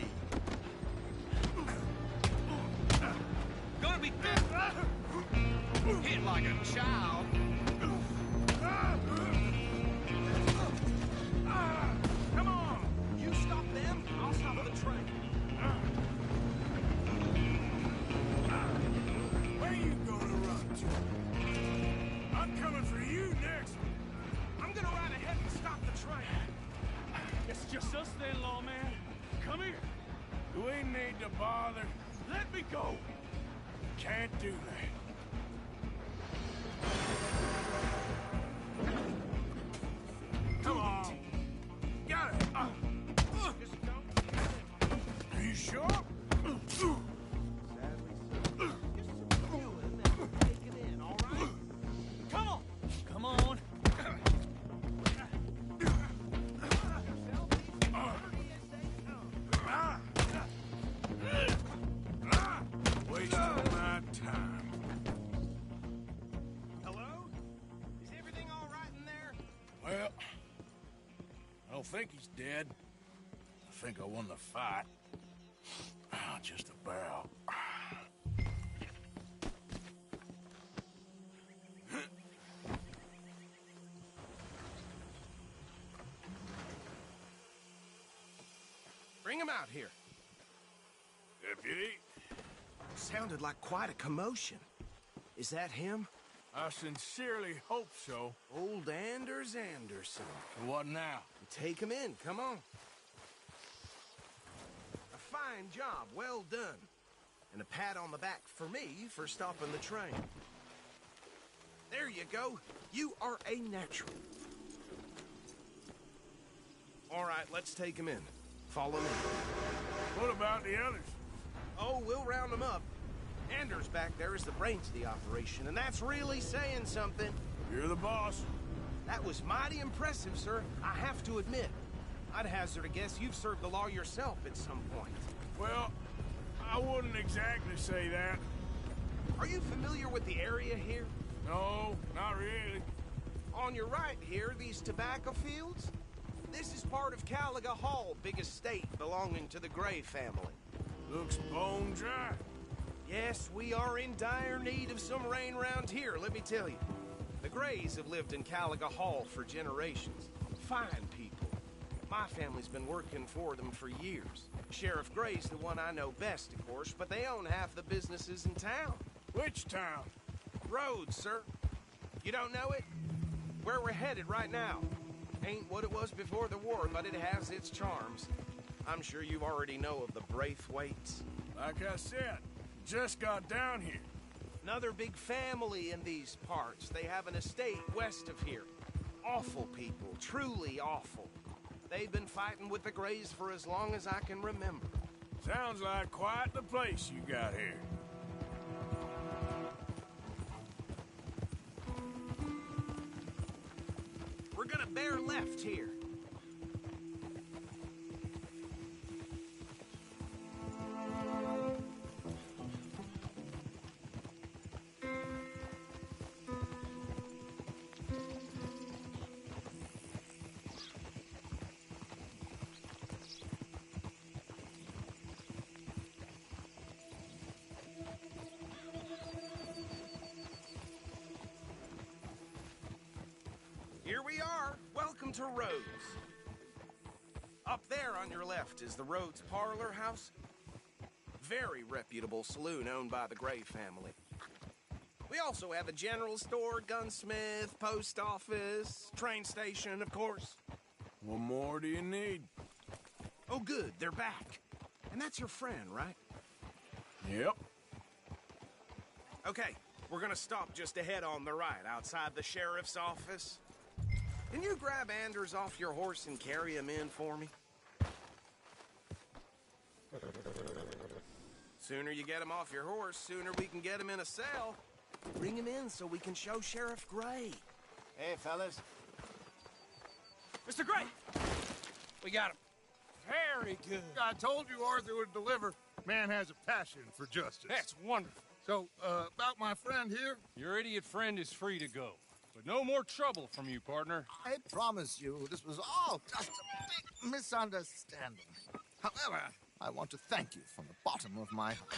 Gonna be hit like a child. Come on, you stop them, I'll stop the train. Where you gonna run to? I'm coming for you next. I'm gonna ride ahead and stop the train. It's just us then, lawman. Come here. We need to bother. Let me go. Can't do that. Come on. Got it. Just don't. Are you sure? Come on. Come on. don't think he's dead. I think I won the fight. Just about. Bring him out here. Deputy? Sounded like quite a commotion. Is that him? I sincerely hope so. Old Anders Anderson. What now? Take him in, come on. A fine job, well done. And a pat on the back for me for stopping the train. There you go. You are a natural. All right, let's take him in. Follow me. What about the others? Oh, we'll round them up. Anders back there is the brains of the operation, and that's really saying something. You're the boss. That was mighty impressive, sir. I have to admit. I'd hazard a guess you've served the law yourself at some point. Well, I wouldn't exactly say that. Are you familiar with the area here? No, not really. On your right here, these tobacco fields? This is part of Caliga Hall, big estate belonging to the Gray family. Looks bone dry. Yes, we are in dire need of some rain round here, let me tell you. The Grays have lived in Caliga Hall for generations. Fine people. My family's been working for them for years. Sheriff Gray's the one I know best, of course, but they own half the businesses in town. Which town? Rhodes, sir. You don't know it? Where we're headed right now. Ain't what it was before the war, but it has its charms. I'm sure you already know of the Braithwaites. Like I said, just got down here. Another big family in these parts. They have an estate west of here. Awful people, truly awful. They've been fighting with the Grays for as long as I can remember. Sounds like quite the place you got here. We're gonna bear left here. Here we are. Welcome to Rhodes. Up there on your left is the Rhodes Parlor House. Very reputable saloon owned by the Gray family. We also have a general store, gunsmith, post office, train station, of course. What more do you need? Oh, good. They're back. And that's your friend, right? Yep. Okay, we're gonna stop just ahead on the right, outside the sheriff's office. Can you grab Anders off your horse and carry him in for me? Sooner you get him off your horse, sooner we can get him in a cell. Bring him in so we can show Sheriff Gray. Hey, fellas. Mr. Gray! We got him. Very good. I told you Arthur would deliver. Man has a passion for justice. That's wonderful. So, about my friend here? Your idiot friend is free to go. But no more trouble from you, partner. I promise you, this was all just a big misunderstanding. However, I want to thank you from the bottom of my heart.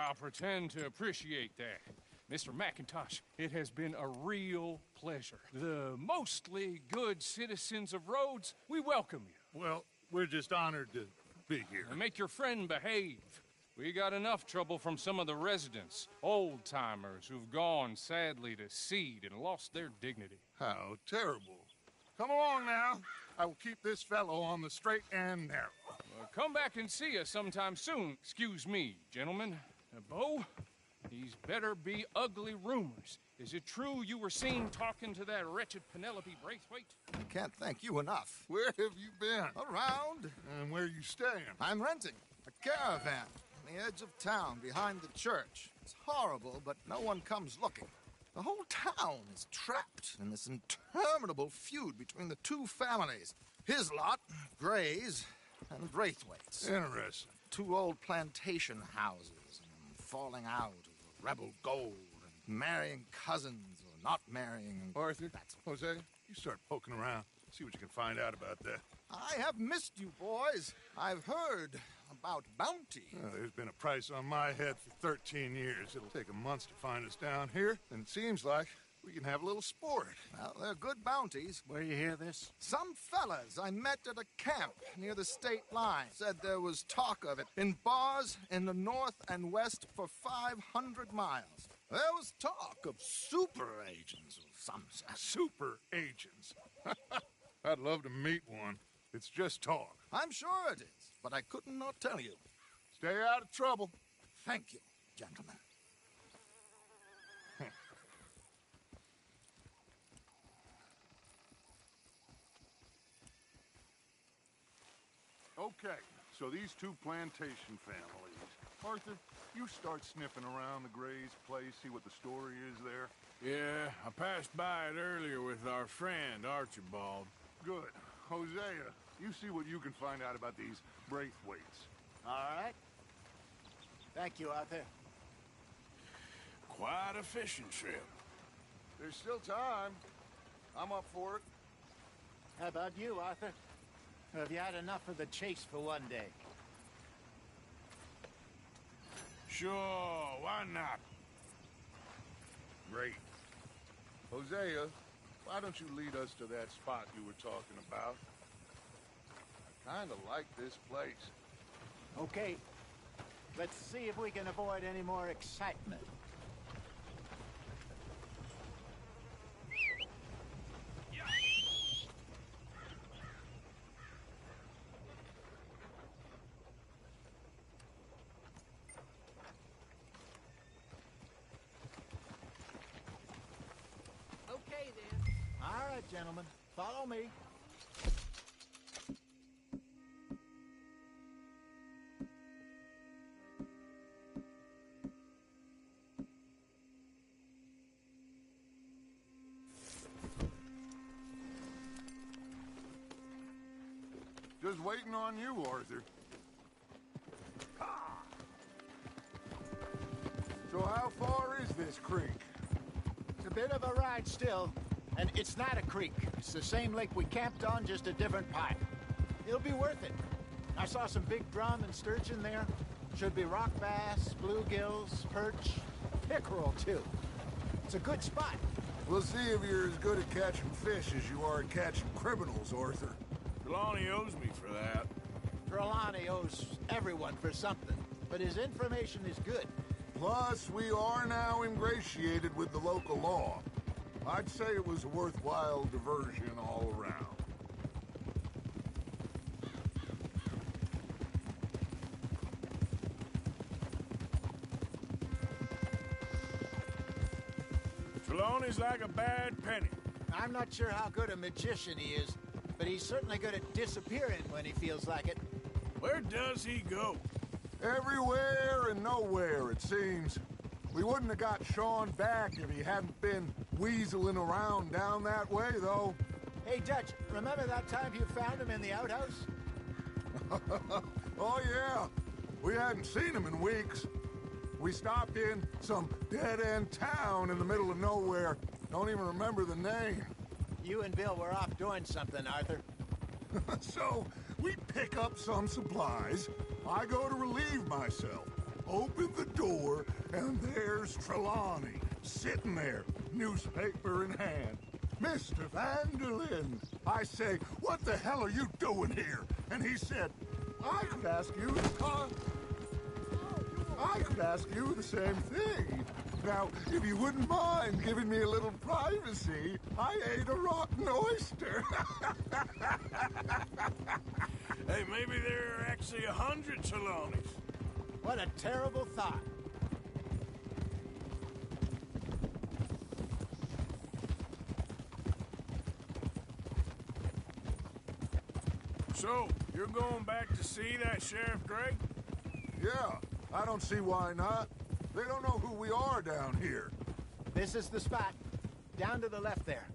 I'll pretend to appreciate that. Mr. McIntosh, it has been a real pleasure. The mostly good citizens of Rhodes, we welcome you. Well, we're just honored to be here. And make your friend behave. We got enough trouble from some of the residents, old-timers who've gone, sadly, to seed and lost their dignity. How terrible. Come along now. I will keep this fellow on the straight and narrow. Come back and see us sometime soon. Excuse me, gentlemen. Bo, these better be ugly rumors. Is it true you were seen talking to that wretched Penelope Braithwaite? I can't thank you enough. Where have you been? Around. And where are you staying? I'm renting a caravan on the edge of town behind the church. It's horrible, but no one comes looking. The whole town is trapped in this interminable feud between the two families. His lot, Gray's, and Braithwaite's. Interesting. Two old plantation houses, and falling out of rebel gold, and marrying cousins or not marrying. Arthur, Jose, you start poking around. See what you can find out about that. I have missed you, boys. I've heard about bounty. There's been a price on my head for 13 years. It'll take a month to find us down here, and it seems like we can have a little sport. Well, they're good bounties. Where you hear this? Some fellas I met at a camp near the state line said there was talk of it in bars in the north and west for 500 miles. There was talk of super agents or some such. Super agents. I'd love to meet one. It's just talk. I'm sure it is, but I couldn't not tell you. Stay out of trouble. Thank you, gentlemen. Okay, so these two plantation families. Arthur, you start sniffing around the Gray's place, see what the story is there. Yeah, I passed by it earlier with our friend, Archibald. Good. Hosea, you see what you can find out about these Braithwaites. All right. Thank you, Arthur. Quite a fishing trip. There's still time. I'm up for it. How about you, Arthur? Have you had enough of the chase for one day? Sure, why not? Great. Hosea, why don't you lead us to that spot you were talking about? I kind of like this place. Okay. Let's see if we can avoid any more excitement. Okay, then. All right, gentlemen. Follow me. Just waiting on you, Arthur. So how far is this creek? It's a bit of a ride still, and it's not a creek. It's the same lake we camped on, just a different part. It'll be worth it. I saw some big drum and sturgeon there. Should be rock bass, bluegills, perch, pickerel, too. It's a good spot. We'll see if you're as good at catching fish as you are at catching criminals, Arthur. Trelawney owes me for that. Trelawney owes everyone for something, but his information is good. Plus, we are now ingratiated with the local law. I'd say it was a worthwhile diversion all around. Trelawney's like a bad penny. I'm not sure how good a magician he is, but he's certainly good at disappearing when he feels like it. Where does he go? Everywhere and nowhere, it seems. We wouldn't have got Sean back if he hadn't been weaseling around down that way, though. Hey, Dutch, remember that time you found him in the outhouse? Oh, yeah. We hadn't seen him in weeks. We stopped in some dead-end town in the middle of nowhere. Don't even remember the name. You and Bill were off doing something, Arthur. So, we pick up some supplies. I go to relieve myself. Open the door, and there's Trelawney, sitting there, newspaper in hand. Mr. Vanderlyn. I say, what the hell are you doing here? And he said, I could ask you the same thing. Now, if you wouldn't mind giving me a little privacy, I ate a rotten oyster. Hey, maybe there are actually 100 Trelawneys. What a terrible thought. So, you're going back to see that Sheriff Gray? Yeah, I don't see why not. They don't know who we are down here. This is the spot. Down to the left there.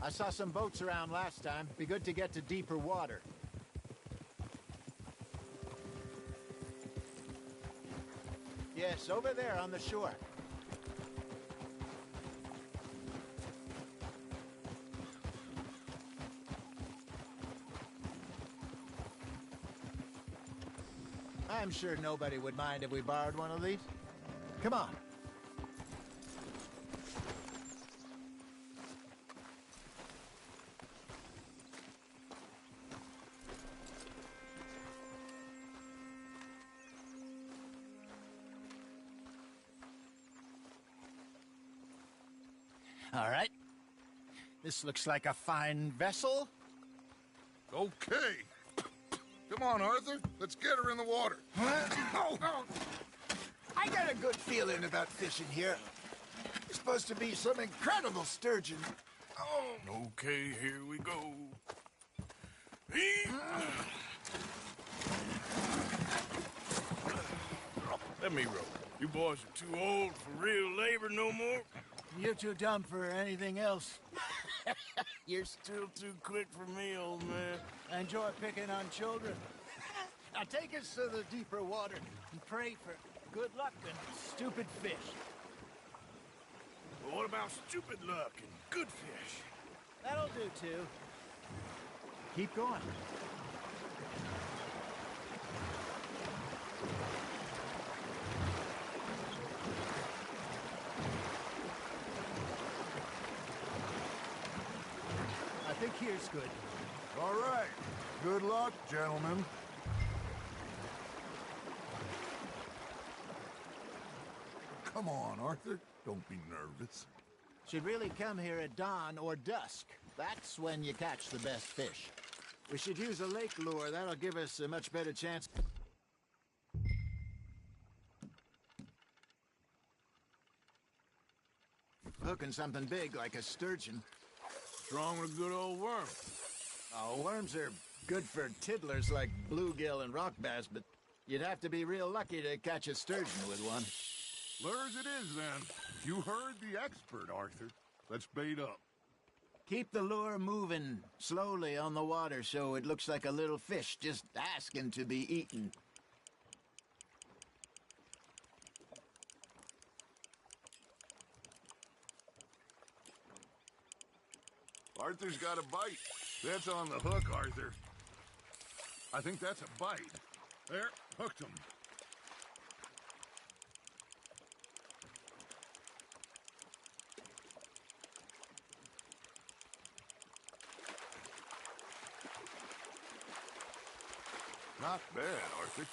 I saw some boats around last time. Be good to get to deeper water. Yes, over there on the shore. I'm sure nobody would mind if we borrowed one of these. Come on. All right. This looks like a fine vessel. Okay. Come on, Arthur. Let's get her in the water. I got a good feeling about fishing here. There's supposed to be some incredible sturgeon. Okay, here we go. Let me row. You boys are too old for real labor no more. You're too dumb for anything else. You're still too quick for me, old man. I enjoy picking on children. Now take us to the deeper water and pray for good luck and stupid fish. But what about stupid luck and good fish? That'll do, too. Keep going. I think here's good. All right. Good luck, gentlemen. Come on, Arthur. Don't be nervous. Should really come here at dawn or dusk. That's when you catch the best fish. We should use a lake lure. That'll give us a much better chance. Hooking something big like a sturgeon. What's wrong with a good old worm? Oh, worms are good for tiddlers like bluegill and rock bass, but you'd have to be real lucky to catch a sturgeon with one. Lures it is, then. You heard the expert, Arthur. Let's bait up. Keep the lure moving slowly on the water so it looks like a little fish just asking to be eaten. Arthur's got a bite. That's on the hook, Arthur. I think that's a bite. There, hooked him. Not bad, Arthur.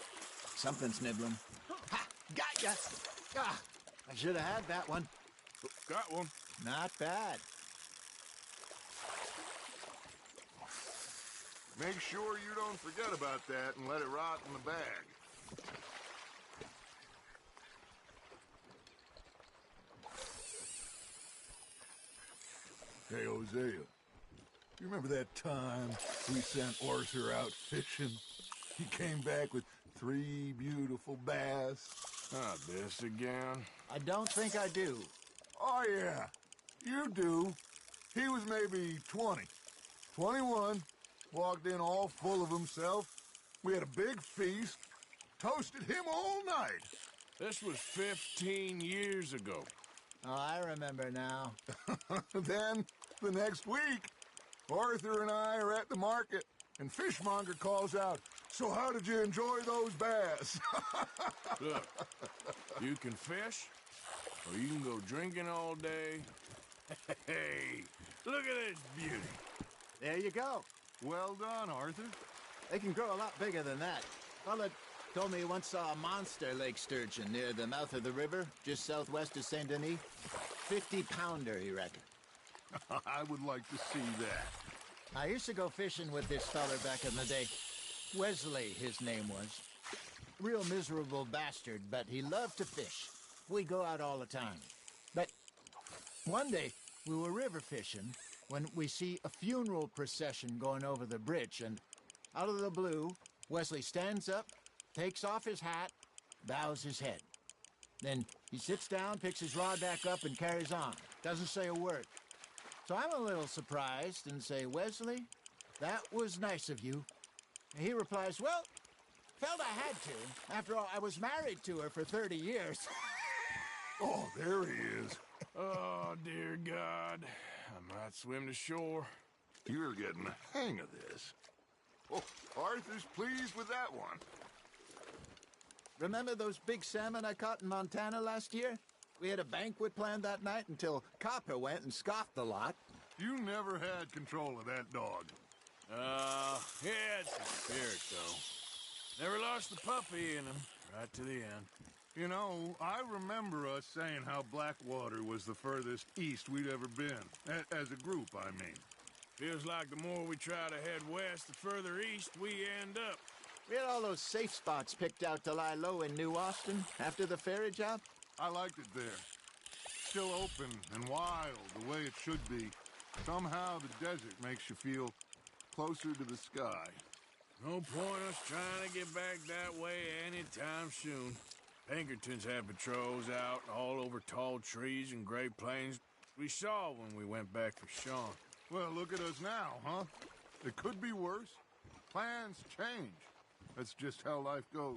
Something's nibbling. Ha! Got ya! Ah, I should have had that one. Got one. Not bad. Make sure you don't forget about that and let it rot in the bag. Hey, Hosea. You remember that time we sent Arthur out fishing? He came back with 3 beautiful bass. Not this again. I don't think I do. Oh, yeah. You do. He was maybe 20. 21. Walked in all full of himself. We had a big feast. Toasted him all night. This was 15 years ago. Oh, I remember now. Then, the next week, Arthur and I are at the market, and Fishmonger calls out, "So how did you enjoy those bass?" Look, you can fish, or you can go drinking all day. Hey, look at this beauty. There you go. Well done, Arthur. They can grow a lot bigger than that. Fella told me he once saw a monster lake sturgeon near the mouth of the river, just southwest of Saint Denis. 50-pounder, he reckoned. I would like to see that. I used to go fishing with this feller back in the day. Wesley, his name was. Real miserable bastard, but he loved to fish. We go out all the time. But one day, we were river fishing when we see a funeral procession going over the bridge, and out of the blue, Wesley stands up, takes off his hat, bows his head. Then he sits down, picks his rod back up, and carries on. Doesn't say a word. So I'm a little surprised and say, Wesley, that was nice of you. And he replies, well, felt I had to. After all, I was married to her for 30 years. Oh, there he is. Oh, dear God. I might swim to shore. You're getting the hang of this. Oh, Arthur's pleased with that one. Remember those big salmon I caught in Montana last year? We had a banquet planned that night until Copper went and scoffed the lot. You never had control of that dog. He had some spirit, though. Never lost the puppy in him, right to the end. You know, I remember us saying how Blackwater was the furthest east we'd ever been. As a group, I mean. Feels like the more we try to head west, the further east we end up. We had all those safe spots picked out to lie low in New Austin after the ferry job. I liked it there. Still open and wild, the way it should be. Somehow the desert makes you feel closer to the sky. No point us trying to get back that way anytime soon. Pinkertons had patrols out all over tall trees and Great Plains. We saw when we went back for Sean. Well, look at us now, huh? It could be worse. Plans change. That's just how life goes.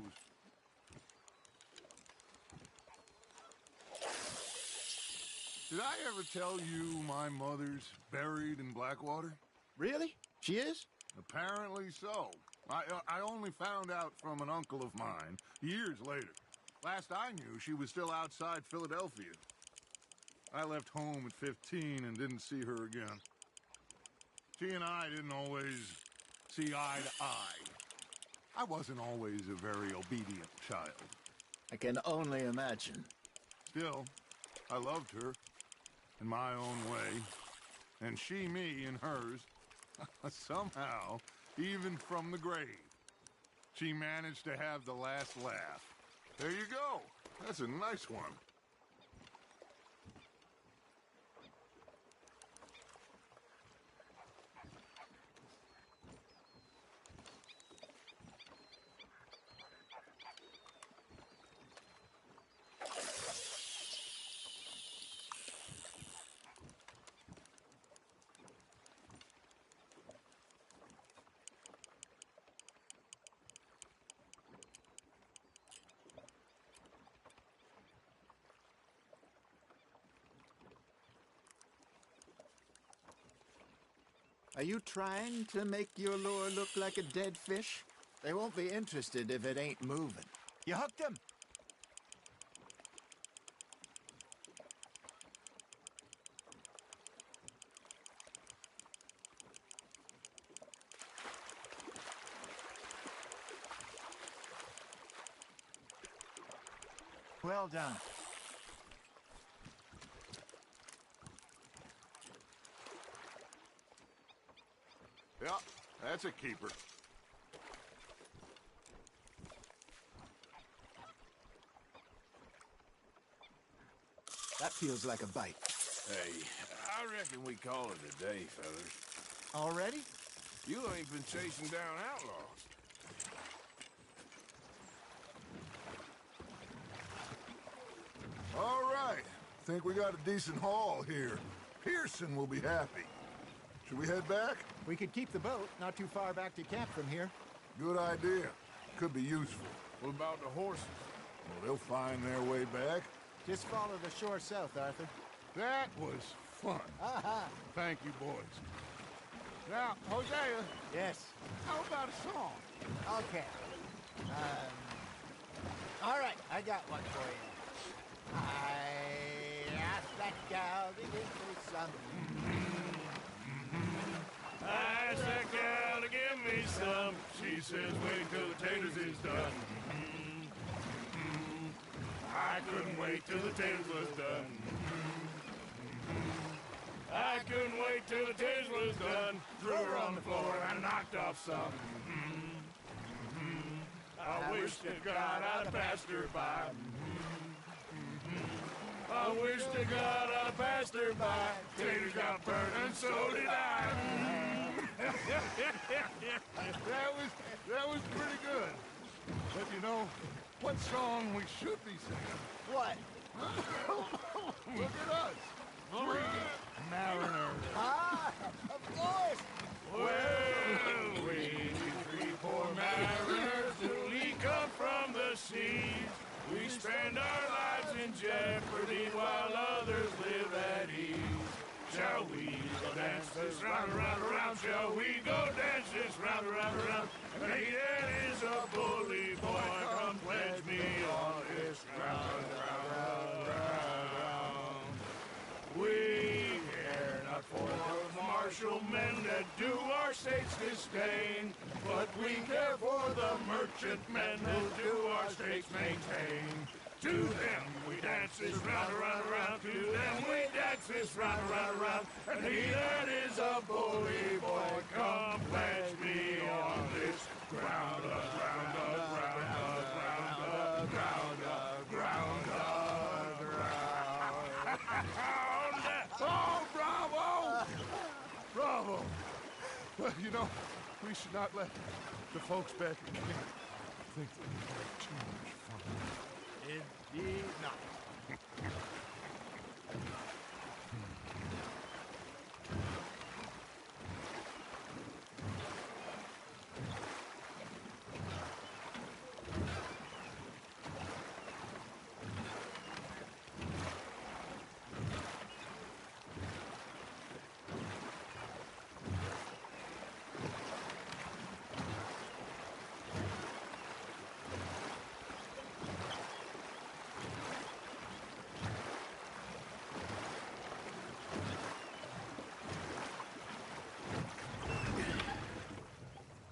Did I ever tell you my mother's buried in Blackwater? Really? She is? Apparently so. I only found out from an uncle of mine years later. Last I knew, she was still outside Philadelphia. I left home at 15 and didn't see her again. She and I didn't always see eye to eye. I wasn't always a very obedient child. I can only imagine. Still, I loved her in my own way, and she me in hers. Somehow, even from the grave, she managed to have the last laugh. There you go. That's a nice one. Are you trying to make your lure look like a dead fish? They won't be interested if it ain't moving. You hooked him! Well done. Yeah, that's a keeper. That feels like a bite. Hey, I reckon we call it a day, fellas. Already? You ain't been chasing down outlaws. All right. Think we got a decent haul here. Pearson will be happy. Should we head back? We could keep the boat not too far back to camp from here. Good idea. Could be useful. What about the horses? Well, they'll find their way back. Just follow the shore south, Arthur. That was fun. Aha! Thank you, boys. Now, Hosea. Yes. How about a song? Okay. All right, I got one for you. I asked that gal to give me some. I asked that gal to give me some. She says, wait till the taters is done. I couldn't wait till the taters was done. I couldn't wait till the taters was done. Threw her on the floor and knocked off some. I wish to God I'd passed her by. I wish to God I'd passed her by. Taters got burned and so did I. That was pretty good. But you know, what song we should be singing? What? Look at us. 3 mariners. Ah, of course. Well, we three poor mariners newly come from the seas. We spend our lives in jeopardy while others live at ease. Shall we go dance this round, around, around? Shall we go dance this round, around, around? And he that is a bully boy, come pledge me on this round, round, round, round. We care not for the martial men that do our state's disdain, but we care for the merchant men who do our state's maintain. To them we dance this round, around, around. To them we dance this round, around, around. And he that is a bully boy, come pledge me on this ground, ground, ground, ground, ground, ground, ground. Oh, bravo! Bravo! Well, you know, we should not let the folks back at camp think that we had too much fun. Indeed not.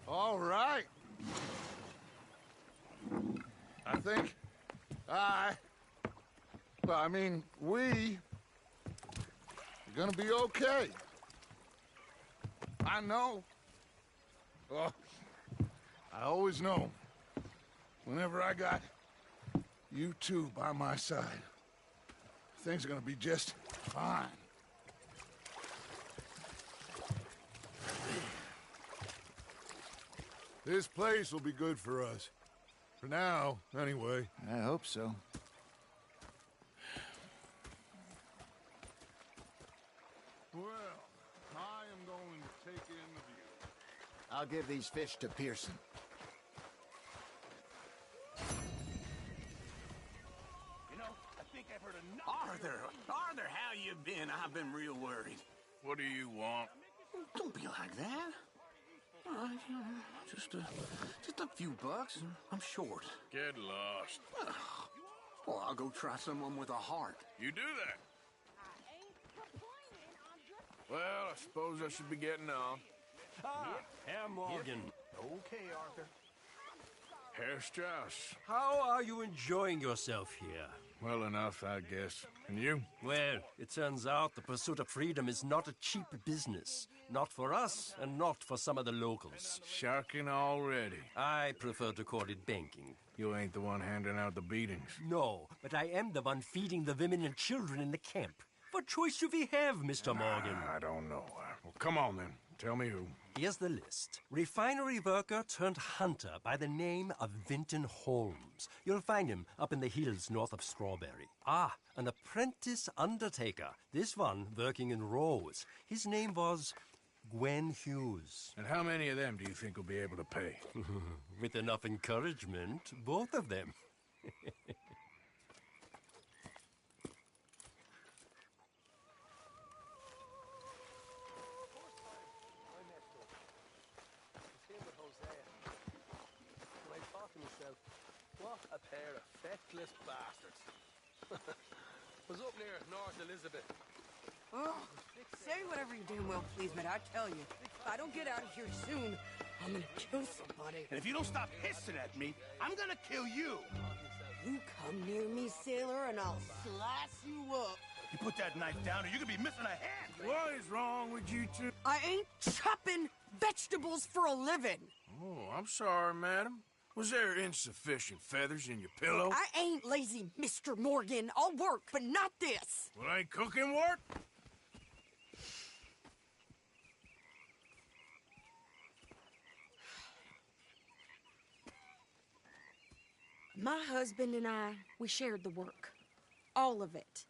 All right. I think we are gonna be okay. I know. Well, I always know. Whenever I got you two by my side, things are gonna be just fine. This place will be good for us. For now, anyway. I hope so. Well, I am going to take in the view. I'll give these fish to Pearson. You know, I think I've heard enough. Arthur, how you been? I've been real worried. What do you want? Don't be like that. Just a few bucks, and I'm short. Get lost. Well, I'll go try someone with a heart. You do that. Well, I suppose I should be getting on. Herr Morgan. Okay, Arthur. Herr Strauss. How are you enjoying yourself here? Well enough, I guess. And you? Well, it turns out the pursuit of freedom is not a cheap business. Not for us, and not for some of the locals. Sharking already. I prefer to call it banking. You ain't the one handing out the beatings. No, but I am the one feeding the women and children in the camp. What choice do we have, Mr. Morgan? I don't know. Well, come on then. Tell me who. Here's the list. Refinery worker turned hunter by the name of Vinton Holmes. You'll find him up in the hills north of Strawberry. Ah, an apprentice undertaker. This one working in Rose. His name was Gwen Hughes. And how many of them do you think will be able to pay? With enough encouragement, both of them. What a pair of feckless bastards. Was up near North Elizabeth. Oh, say whatever you damn well please, but I tell you, if I don't get out of here soon, I'm gonna kill somebody. And if you don't stop hissing at me, I'm gonna kill you. You come near me, sailor, and I'll slice you up. You put that knife down or you're gonna be missing a hand. What is wrong with you two? I ain't chopping vegetables for a living. Oh, I'm sorry, madam. Was there insufficient feathers in your pillow? I ain't lazy, Mr. Morgan. I'll work, but not this. Well, ain't cooking work? My husband and I, we shared the work. All of it.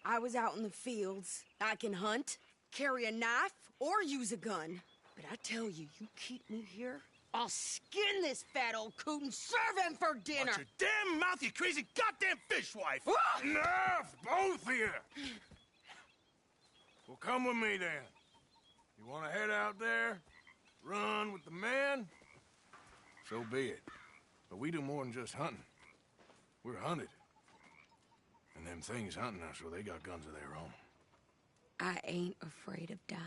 I was out in the fields. I can hunt, carry a knife, or use a gun. But I tell you, you keep me here, I'll skin this fat old coot and serve him for dinner. Watch your damn mouth, you crazy goddamn fishwife! Enough, both of you! Well, come with me then. You want to head out there, run with the men? So be it. But we do more than just hunting. We're hunted. And them things hunting us, well, they got guns of their own. I ain't afraid of dying.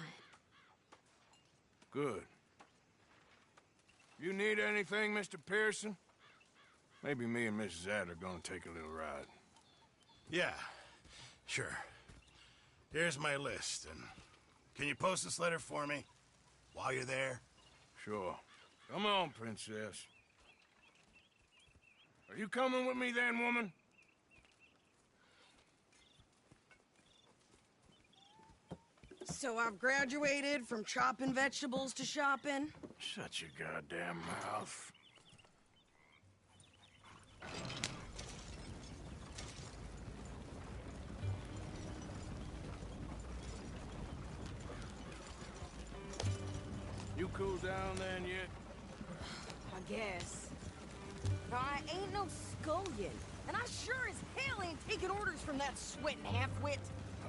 Good. You need anything, Mr. Pearson? Maybe me and Mrs. Ad are gonna take a little ride. Yeah, sure. Here's my list, and can you post this letter for me while you're there? Sure. Come on, Princess. Are you coming with me then, woman? So I've graduated from chopping vegetables to shopping? Shut your goddamn mouth. You cool down then yet? I guess. But I ain't no scullion, and I sure as hell ain't taking orders from that sweating half-wit.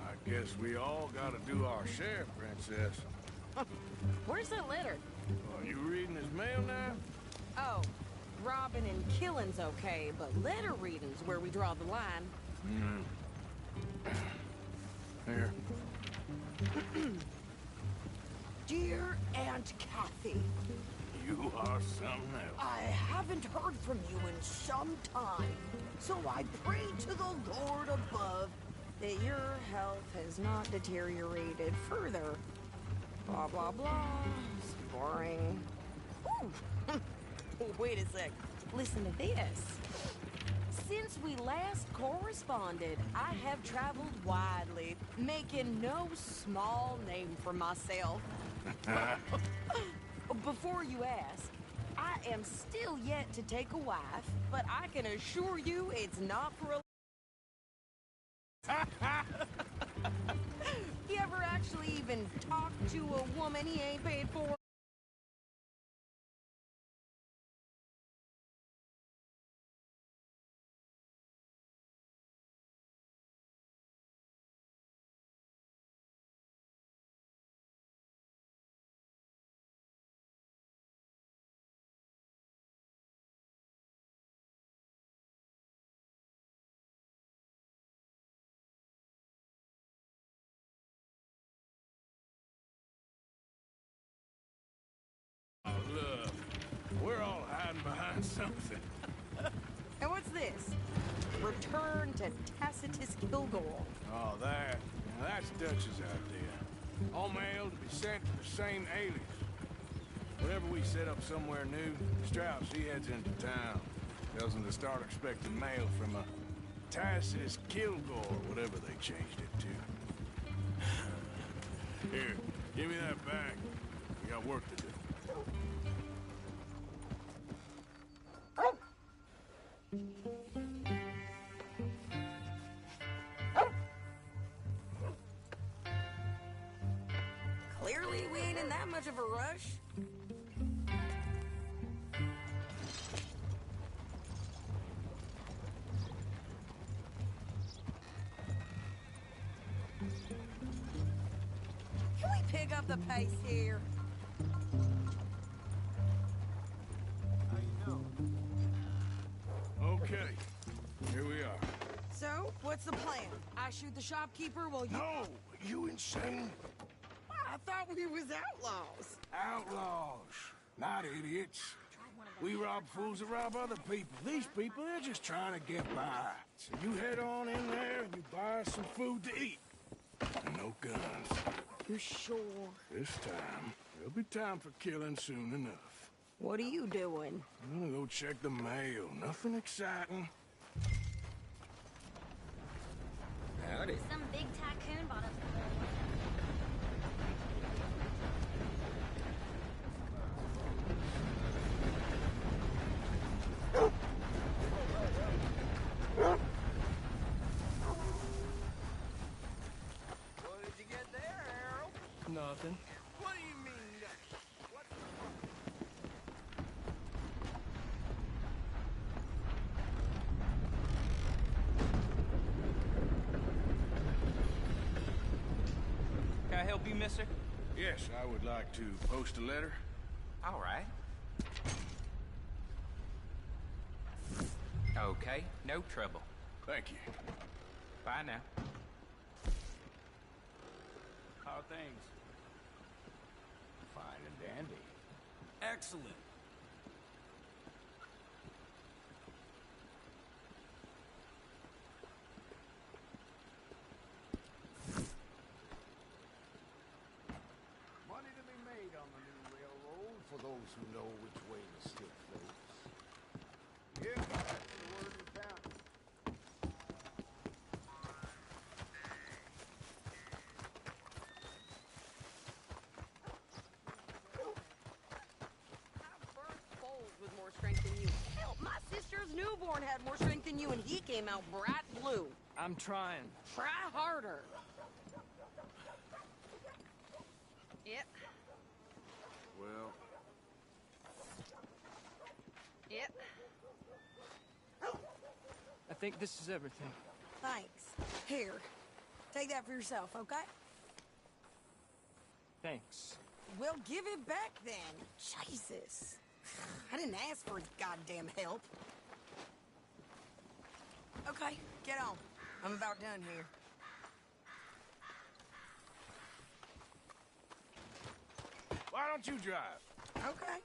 I guess we all gotta do our share, Princess. Where's that letter? Are you reading his mail now? Oh, robbing and killing's okay, but letter reading's where we draw the line. Here. Dear Aunt Kathy, You are something else. I haven't heard from you in some time, so I pray to the Lord above that your health has not deteriorated further. Blah, blah, blah. It's boring. Ooh. Wait a sec. Listen to this. Since we last corresponded, I have traveled widely, making no small name for myself. Before you ask, I am still yet to take a wife, but I can assure you it's not for a... You ever actually even talk to a woman he ain't paid for? Oh, look. We're all hiding behind something. And what's this? Return to Tacitus Kilgore. Oh, that. Now, that's Dutch's idea. All mail to be sent to the same alias. Whenever we set up somewhere new, Strauss, he heads into town. Tells them to start expecting mail from a Tacitus Kilgore, whatever they changed it to. Here, give me that back. We got work to do. Clearly, we ain't in that much of a rush. Can we pick up the pace here? Okay, here we are. So, what's the plan? I shoot the shopkeeper while you... No! You insane? I thought we was outlaws. Outlaws, not idiots. We rob fools that rob other people. These people, they're just trying to get by. So you head on in there and you buy us some food to eat. And no guns. You sure? This time, there'll be time for killing soon enough. What are you doing? I'm gonna go check the mail. Nothing exciting. Howdy. Some big tycoon bought us. help you, mister? Yes, I would like to post a letter. All right. Okay, no trouble. Thank you. Bye now. How are things? Fine and dandy. Excellent. Money to be made on the new railroad for those who know which way the stick flows. Yeah, that's the word in town. With more strength than you. Hell, my sister's newborn had more strength than you, and he came out bright blue. I'm trying. Try harder. Yep. Well, Yep. I think this is everything. Thanks. Here. Take that for yourself, okay? Thanks. Well, give it back then. Jesus. I didn't ask for his goddamn help. Okay, get on. I'm about done here. why don't you drive? Okay.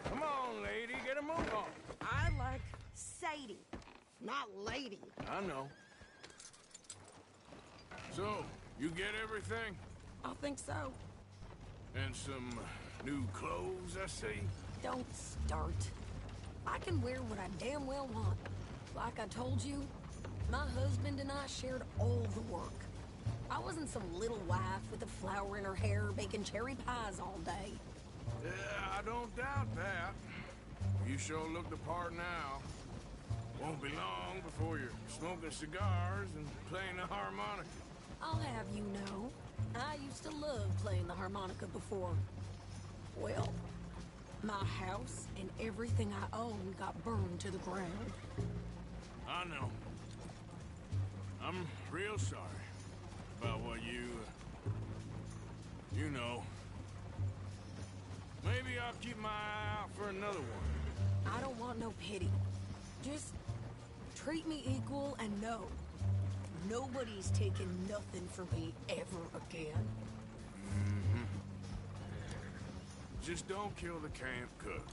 Come on, lady, get a move on. I like Sadie, not lady. I know. So, you get everything? I think so. And some new clothes, I see? Don't start. I can wear what I damn well want. Like I told you, my husband and I shared all the work. I wasn't some little wife with a flower in her hair baking cherry pies all day. Yeah, I don't doubt that. You sure look the part now. Won't be long before you're smoking cigars and playing the harmonica. I'll have you know, I used to love playing the harmonica before. Well, my house and everything I owned got burned to the ground. I know. I'm real sorry about what you know. Maybe I'll keep my eye out for another one. I don't want no pity. Just treat me equal and know nobody's taking nothing from me ever again. Mm-hmm. Just don't kill the camp cook.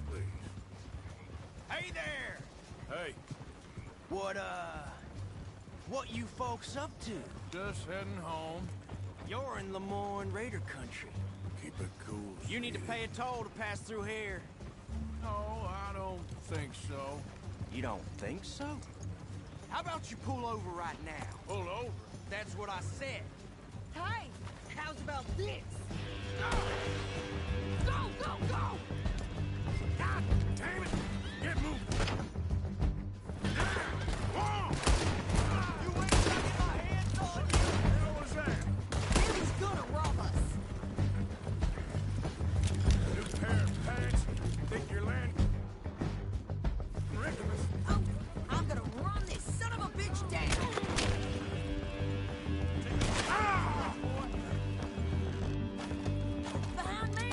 Please. Hey there! Hey. What you folks up to? Just heading home. You're in Lemoyne Raider country. Keep it cool. You need to pay a toll to pass through here. No, I don't think so. You don't think so? How about you pull over right now? Pull over? That's what I said. Hey, how's about this? Go! Go, go, go! God damn it! Get moving! Whoa! You ain't gonna get my hands on you! What the hell was that? He was gonna rob us. New pair of pants. Think you're landing? Ridiculous. Oh, I'm gonna run this son of a bitch down. Ah! Behind me.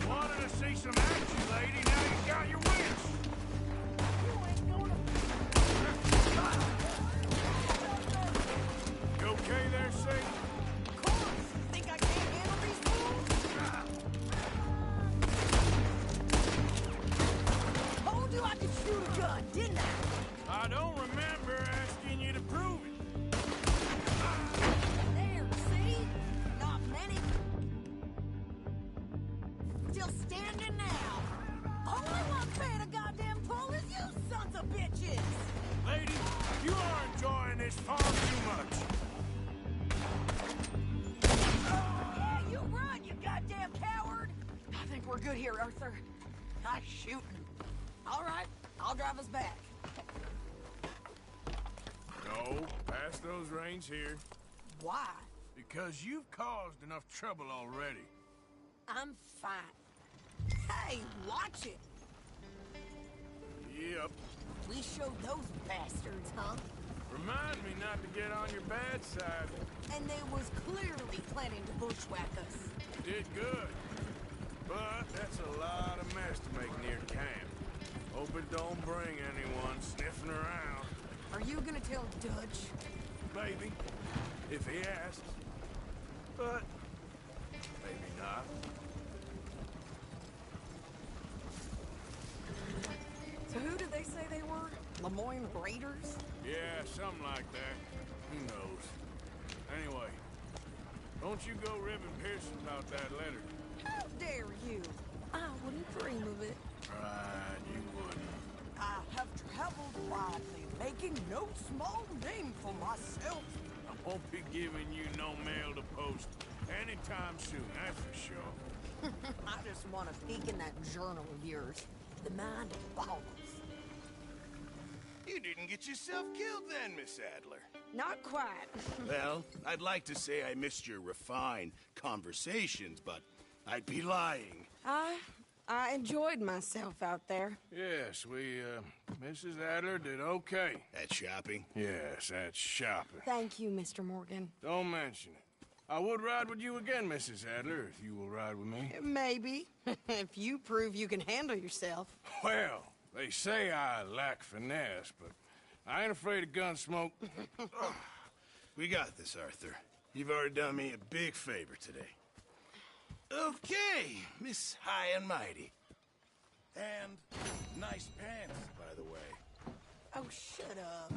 Wanted to see some action, lady. Now you got your wish. You okay there, Sadie? Of course. Think I can't handle these fools? Told you I could shoot a gun, didn't I? I don't remember asking you to prove it. There, see? Not many. Still standing now. Only one paying a goddamn toll is you sons of bitches. Lady, you are enjoying this far too much. Yeah, you run, you goddamn coward. I think we're good here, Arthur. Nice shooting. All right, I'll drive us back. No, pass those reins here. Why? Because you've caused enough trouble already. I'm fine. Hey, watch it. Yep. We showed those bastards, huh? Remind me not to get on your bad side. And they was clearly planning to bushwhack us. Did good. But that's a lot of mess to make near camp. Hope it don't bring anyone sniffing around. Are you gonna tell Dutch? Maybe. If he asks. But maybe not. So who did they say they were? Lemoyne Raiders? Yeah, something like that. Who knows? Anyway, don't you go ribbing Pearson about that letter. How dare you? I wouldn't dream of it. Right, you wouldn't. I have traveled widely, making no small name for myself. I won't be giving you no mail to post anytime soon, that's for sure. I just want to peek in that journal of yours. The mind boggles. You didn't get yourself killed then, Miss Adler. Not quite. Well, I'd like to say I missed your refined conversations, but I'd be lying. I enjoyed myself out there. Yes, Mrs. Adler did okay. At shopping? Yes, at shopping. Thank you, Mr. Morgan. Don't mention it. I would ride with you again, Mrs. Adler, if you will ride with me. Maybe. If you prove you can handle yourself. Well, they say I lack finesse, but I ain't afraid of gun smoke. We got this, Arthur. You've already done me a big favor today. Okay, Miss High and Mighty. And nice pants, by the way. Oh, shut up.